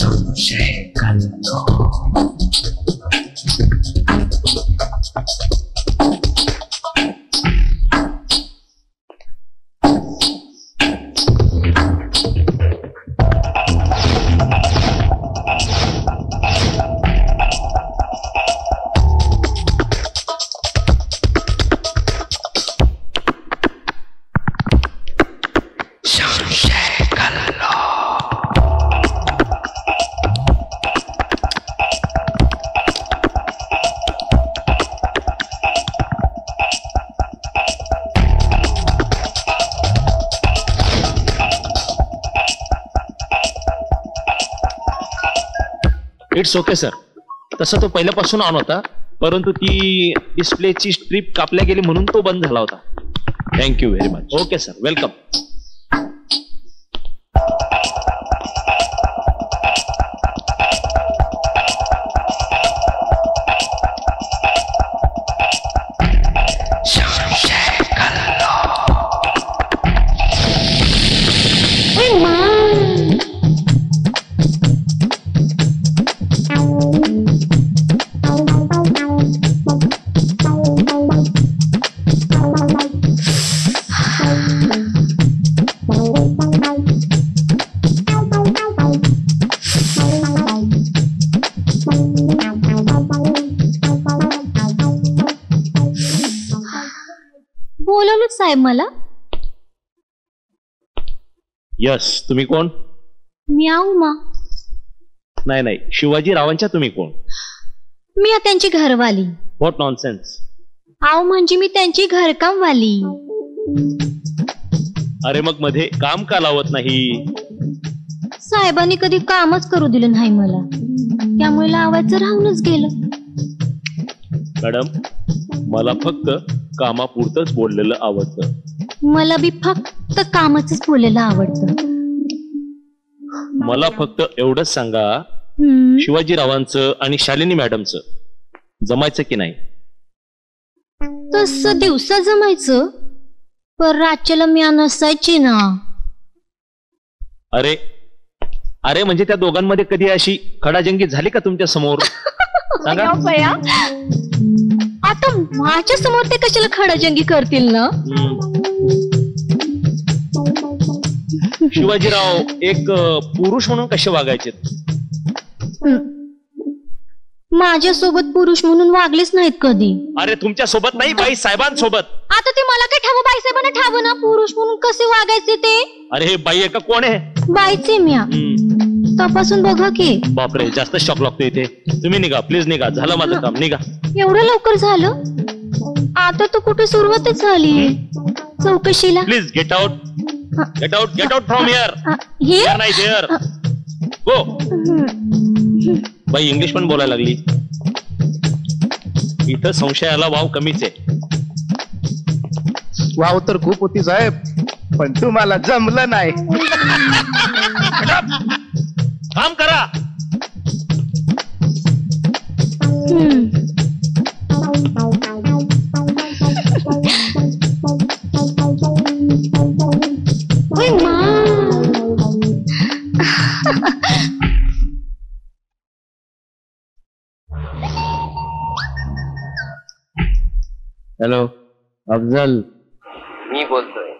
संशय कल्लो. It's okay sir. तसा तो पहिल्यापासून ऑन होता, परंतु ती डिस्प्लेची स्ट्रीप कापल्या गेली म्हणून तो बंद झाला होता. Thank you very much. Okay sir, welcome. बोलवलं साहेब मला? यस. तुम्ही कोण? मी उमा. नाही नाही, शिवाजी रावांच्या तुम्ही कोण? मी त्यांची घरवाली. What nonsense. आव म्हणजे मी त्यांची घरकामवाली. अरे मग मध्ये काम का लावत नाही? साहेबांनी कधी कामच करू दिलं नाही मला, त्यामुळे लावायचं राहूनच गेलं. मॅडम, मला फक्त कामापुरतच बोललेलं आवडतं. मला बी फक्त कामाचंच बोलायला आवडतं. मला फक्त एवढंच सांगा, शिवाजीरावांचं आणि शालिनी मॅडमचं जमायचं की नाही? तसं दिवसा जमायचं, पण रातच्याला मी नसायची ना. अरे अरे म्हणजे त्या दोघांमध्ये कधी अशी खडाजंगी झाली का तुमच्या समोर? सांगा. आता माझ्या समोर ते कशाला खडाजंगी करतील ना? शिवाजीराव एक पुरुष म्हणून कसे वागायचे? माझ्यासोबत पुरुष म्हणून वागलेच नाहीत कधी. अरे तुमच्या सोबत नाही, बाई साहेबांसोबत. आता ते मला काय ठाव? बाई साहेबांना ठाव ना पुरुष म्हणून कसे वागायचे ते. अरे हे बाई आहे का कोण आहे? बाईचे म्या. तपासून बघा की. बापरे, जास्त शॉक लागतो इथे. तुम्ही निघा प्लीज, निघा. झालं माझं काम, निघा. एवढं लवकर झालं? आता तर कुठे सुरुवातच झाली चौकशीला. Please get out. Get out, get out from here. Here नाही देअर. गो. बाई इंग्लिश पण बोलायला लागली. इथं संशयाला वाव कमीच आहे. वाव तर खूप होती साहेब, पण तुम्हाला जमलं नाही. काम करा. हॅलो अफजल, मी बोलतोय.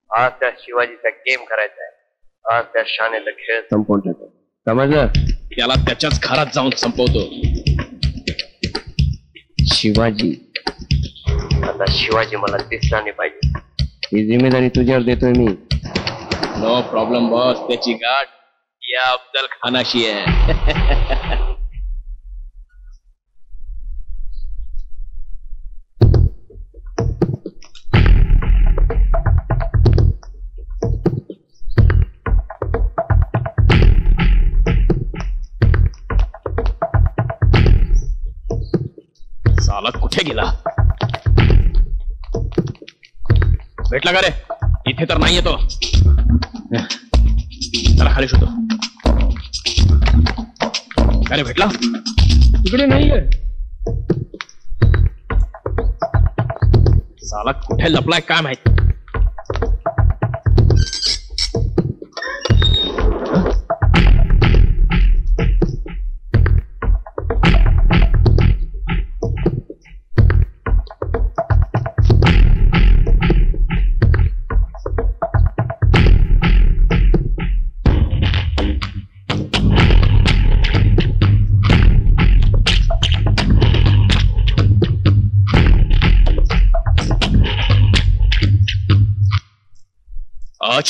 आज त्या शिवाजीचा गेम करायचा आहे. आज त्या शानेचा खेळ संपवून टाकतो, समजलं? त्याला त्याच्याच घरात जाऊन संपवतो. शिवाजी, आता शिवाजी मला दिसला नाही पाहिजे. ही जिम्मेदारी तुझ्यावर देतोय मी. No problem boss. त्याची गाठ या अफजल खानाशी आहे. साला कुठे गेला? भेटला का रे? इथे तर नाही येतो. त्याला खाली शोधतो. का रे भेटला? इकडे नाहीये. साला कुठे लपलाय काय माहिती.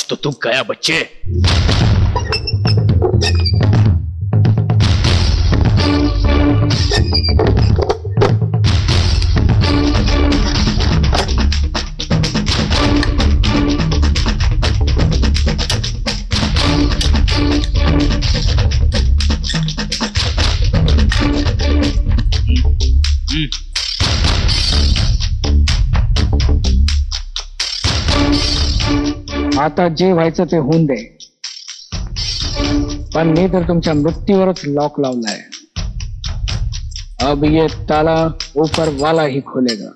तो तू गया बच्चे. आता जे व्हायचं ते होऊन दे, पण मी तर तुमच्या मृत्यूवरच लॉक लावलाय. अब ये ताला ऊपर वाला ही खोलेगा.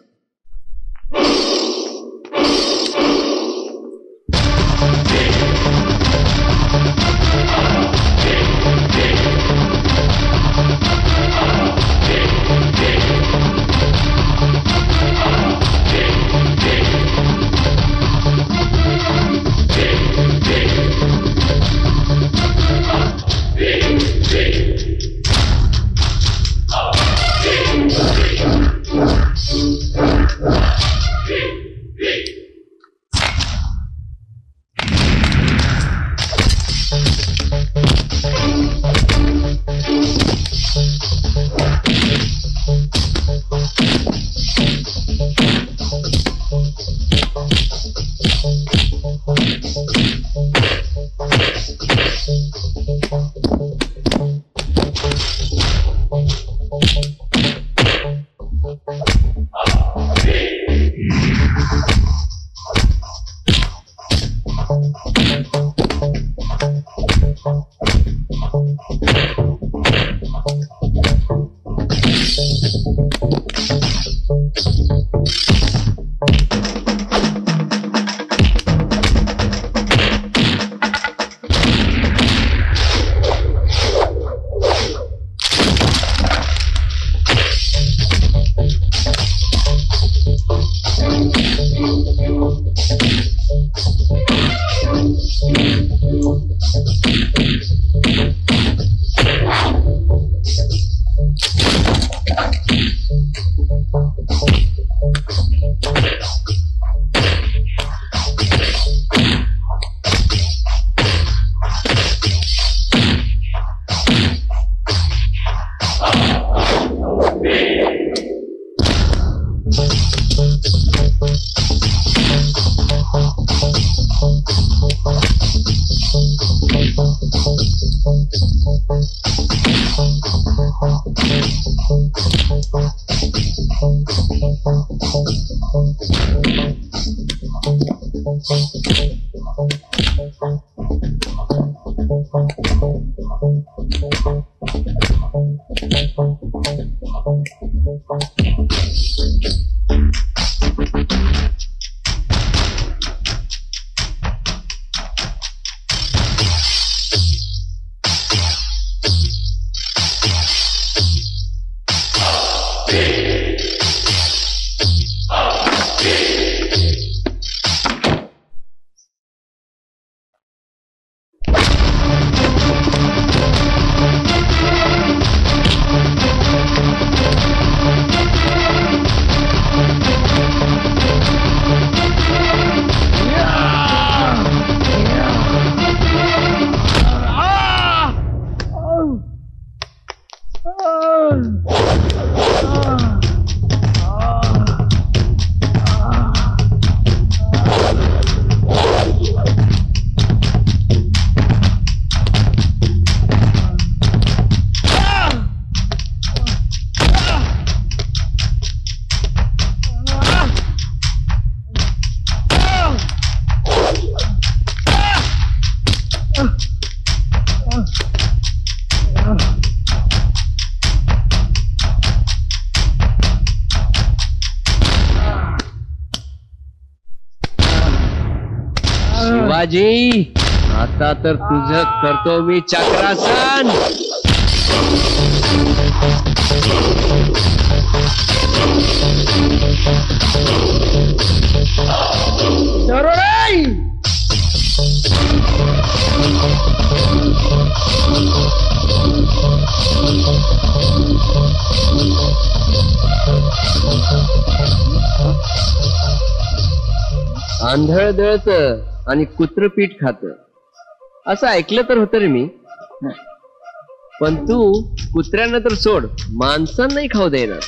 शिवाजी, आता तर तुझं करतो मी चक्रासन. आंधळ दळत आणि कुत्रपीठ खात असं ऐकलं तर होतं रे मी. पण तू कुत्र्यांना तर सोड, माणसांनाही खाऊ देणार.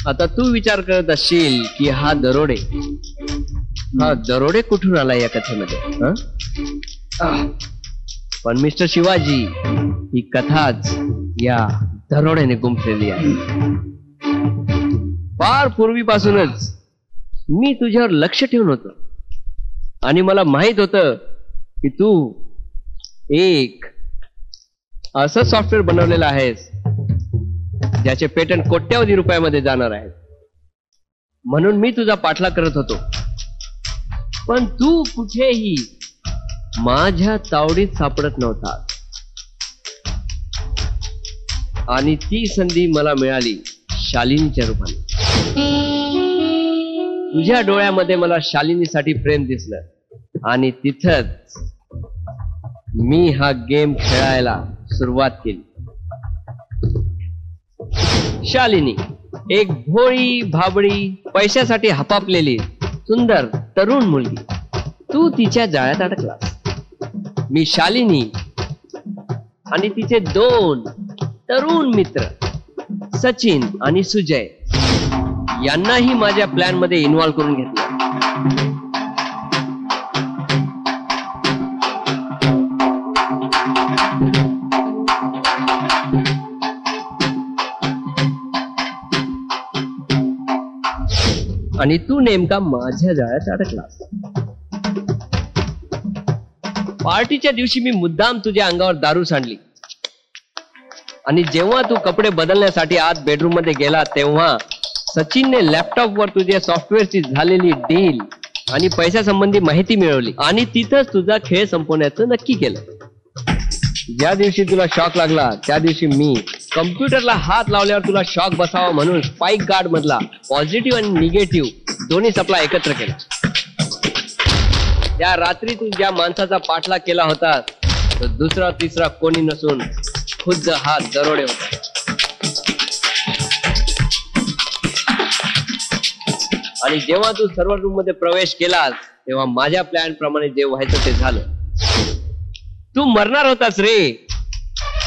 आता तू विचार करत असशील की हा दरोडे कुठून आला या कथेमध्ये. पण मिस्टर शिवाजी, ही कथाच या दरोड्याने गुंफलेली आहे. फार पूर्वीपासूनच मी तुझ्यावर लक्ष ठेवून होतो आणि मला माहित होतं की तू एक असं सॉफ्टवेअर बनवलेलं आहेस ज्याचे पेटंट कोट्यावधी रुपयामध्ये जाणार आहेत. म्हणून मी तुझा पाठलाग करत होतो. पण तू कुठेही माझ्या तावडीत सापडत नव्हता आणि ती संधी मला मिळाली शालिनीच्या रूपाने. तुझ्या डोळ्यामध्ये मला शालिनीसाठी प्रेम दिसलं आणि तिथंच मी हा गेम खेळायला सुरुवात केली. शालिनी एक भोळी भाबडी पैशासाठी हपापलेली सुंदर तरुण मुलगी. तू तिच्या जाळ्यात अडकला. मी शालिनी आणि तिचे 2 तरुण मित्र सचिन आणि सुजय यांनाही माझ्या प्लॅन मध्ये इन्व्हॉल्व करून घेतलं. आणि तू नेमका माझ्या जाळ्यात अडकलास. पार्टीच्या दिवशी मी मुद्दाम तुझ्या अंगावर दारू सांडली आणि जेव्हा तू कपडे बदलण्यासाठी आत बेडरूम मध्ये गेला तेव्हा सचिनने लॅपटॉपवर तुझ्या सॉफ्टवेअरची झालेली डील आणि पैशासंबंधी माहिती मिळवली आणि तिथंच तुझा खेळ संपवण्याचं नक्की केलं. ज्या दिवशी तुला शॉक लागला त्या दिवशी मी कम्प्युटरला हात लावल्यावर तुला शॉक बसावा म्हणून स्पाइक गार्ड मधला पॉझिटिव्ह आणि निगेटिव्ह दोन्ही सप्लाय एकत्र केला. त्या रात्री तू ज्या माणसाचा पाठलाग केला होता तो दुसरा तिसरा कोणी नसून खुद्द हा दरोडे होता. आणि जेव्हा तू सर्व्हर रूम मध्ये प्रवेश केलास तेव्हा माझ्या प्लॅन प्रमाणे जे व्हायचं ते झालं. तू मरणार होतास रे.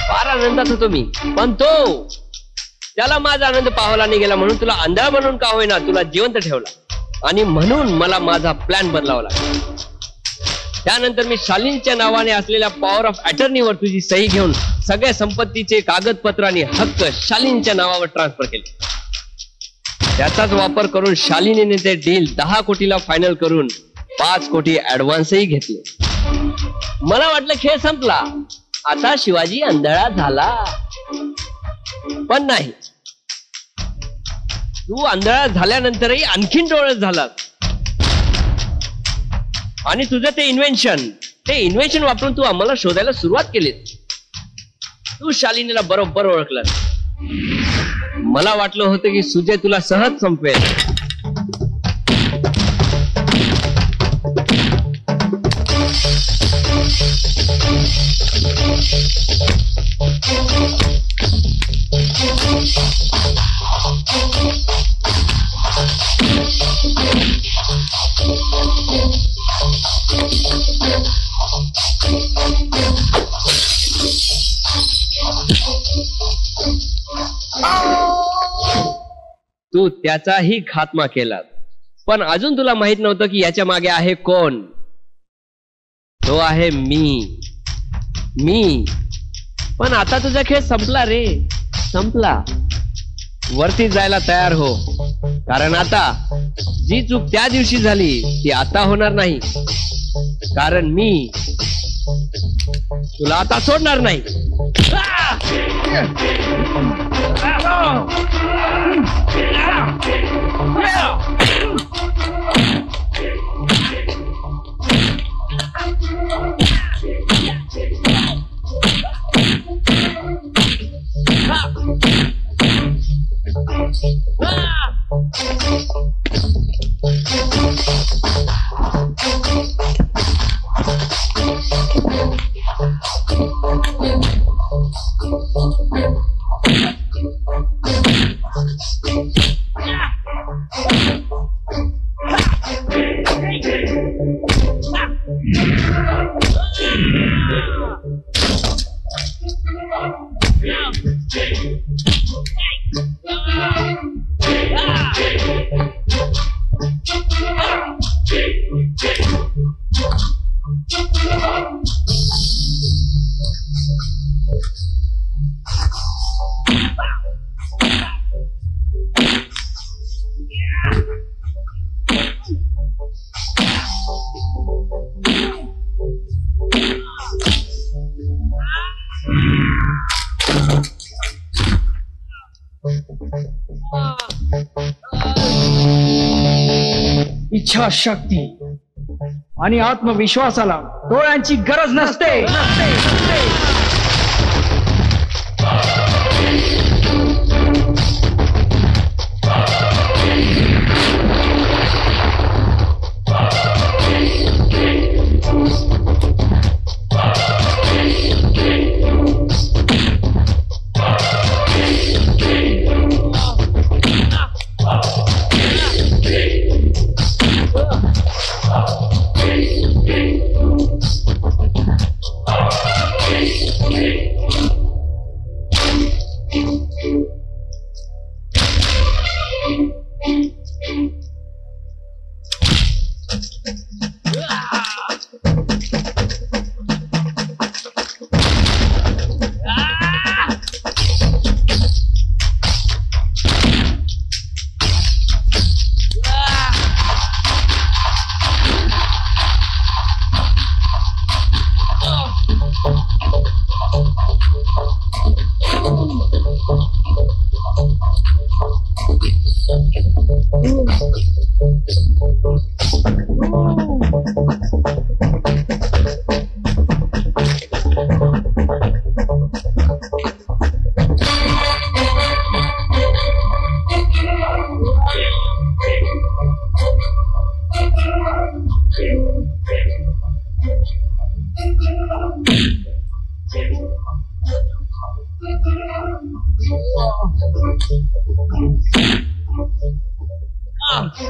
फार आनंदात होतो मी, पण त्याला माझा आनंद पाहायला नाही गेला म्हणून तुला आंधळा बनवून का होईना तुला जिवंत ठेवला आणि म्हणून मला माझा प्लॅन बदलावा लागला. त्यानंतर मी शालिनीच्या नावाने असलेल्या पॉवर ऑफ अटर्नीवर तुझी सही घेऊन सगळ्या संपत्तीचे कागदपत्र आणि हक्क शालिनीच्या नावावर ट्रान्सफर केले. त्याचाच वापर करून शालिनीने ते डील 10 कोटीला फायनल करून 5 कोटी ऍडव्हान्सही घेतले. मला वाटलं खेळ संपला, आता शिवाजी आंधळा झाला. पण नाही, तू आंधळा झाल्यानंतरही आणखीन डोळस झालास आणि तुझं ते इन्व्हेन्शन वापरून तू आम्हाला शोधायला सुरुवात केली. तू शालिनीला बरोबर ओळखलास. मला वाटलं होतं की सुजय तुला सहज संपवेल. तू त्याचाही खात्मा केला, पण अजून तुला माहित नव्हतं की याच्या मागे आहे कोण. तो आहे मी. पण आता तुझा खेळ संपला रे, संपला. वरती जायला तयार हो, कारण आता जी चूक त्या दिवशी झाली ती आता होणार नाही. कारण मी तुला आता सोडणार नाही. इच्छाशक्ती आणि आत्मविश्वासाला डोळ्यांची गरज नसते.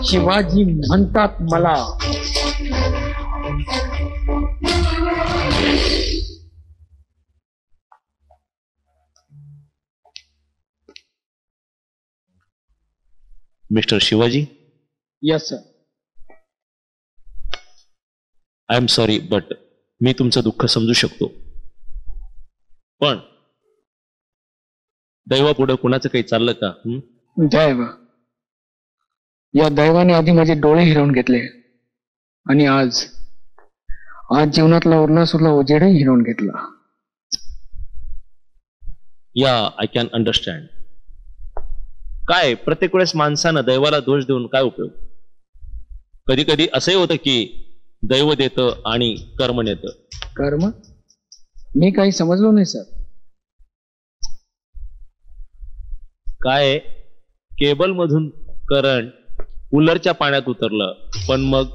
शिवाजी म्हणतात मला. Mister Shivaji. Yes sir. I am sorry, but मी तुमचं दुःख समजू शकतो, पण दैवापुढं कुणाचं काही चाललं का? दैव, या दैवाने आधी माझे डोळे हिरावून घेतले आणि आज जीवनातला उरला सुरला उजेडही हिरावून घेतला. या आय कॅन अंडरस्टँड. काय प्रत्येक वेळेस माणसानं दैवाला दोष देऊन काय उपयोग? कधी कधी असंही होतं की दैव देतं आणि कर्म नेतं. कर्म? मी काही समजलो नाही सर. काय केबल मधून करंट कूलरच्या पाण्यात उतरलं, पण मग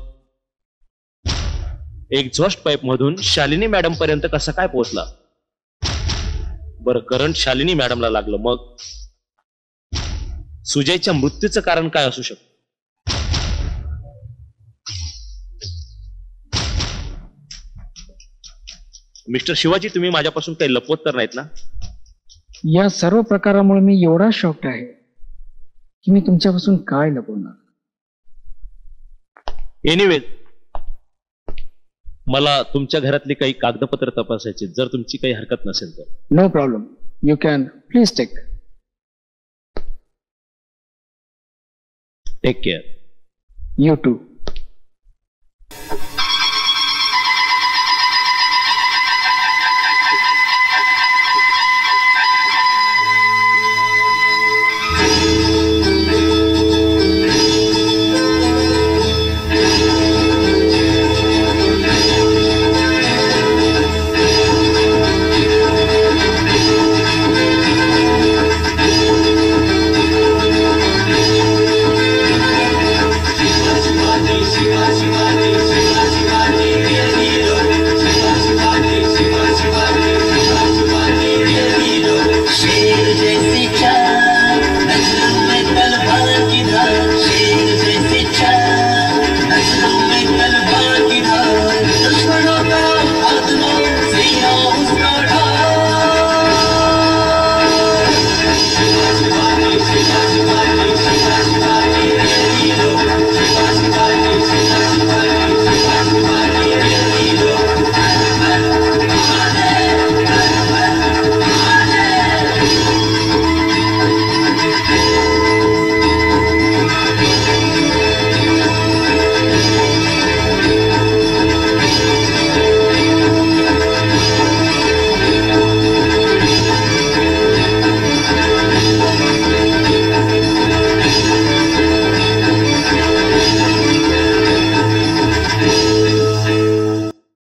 एक्झॉस्ट पाईप मधून शालिनी मॅडम पर्यंत कसा काय पोहोचला? बरं, करंट शालिनी मॅडमला लागलं, मग सुजयच्या मृत्यूचं कारण काय असू शकतं? मिस्टर शिवाजी, तुम्ही माझ्यापासून काही लपवत तर नाहीत ना? या सर्व प्रकारामुळे मी एवढा शॉक्ड आहे की मी तुमच्यापासून काय लपवणार. एनिवे, मला तुमच्या घरातली काही कागदपत्र तपासायची, जर तुमची काही हरकत नसेल तर. No problem, you can please take. Take care. You to.